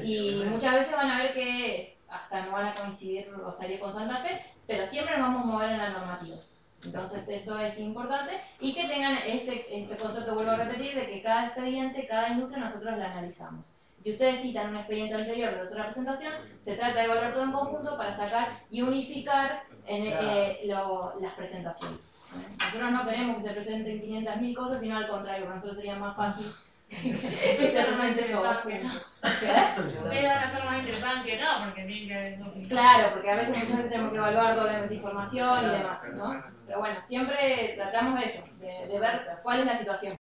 y muchas veces van a ver que hasta no van a coincidir Rosario con Santa Fe, pero siempre nos vamos a mover en la normativa. Entonces eso es importante y que tengan este concepto, vuelvo a repetir, de que cada expediente, cada industria nosotros la analizamos. Si ustedes citan un expediente anterior de otra presentación, se trata de evaluar todo en conjunto para sacar y unificar las presentaciones. Nosotros no queremos que se presenten 500.000 cosas, sino al contrario, para nosotros sería más fácil que se presente todo junto. Ustedes van a estar más interesados que no, porque tienen que... Claro, porque a veces muchas veces tenemos que evaluar doblemente información y demás, ¿no? Pero bueno, siempre tratamos de eso, de ver cuál es la situación.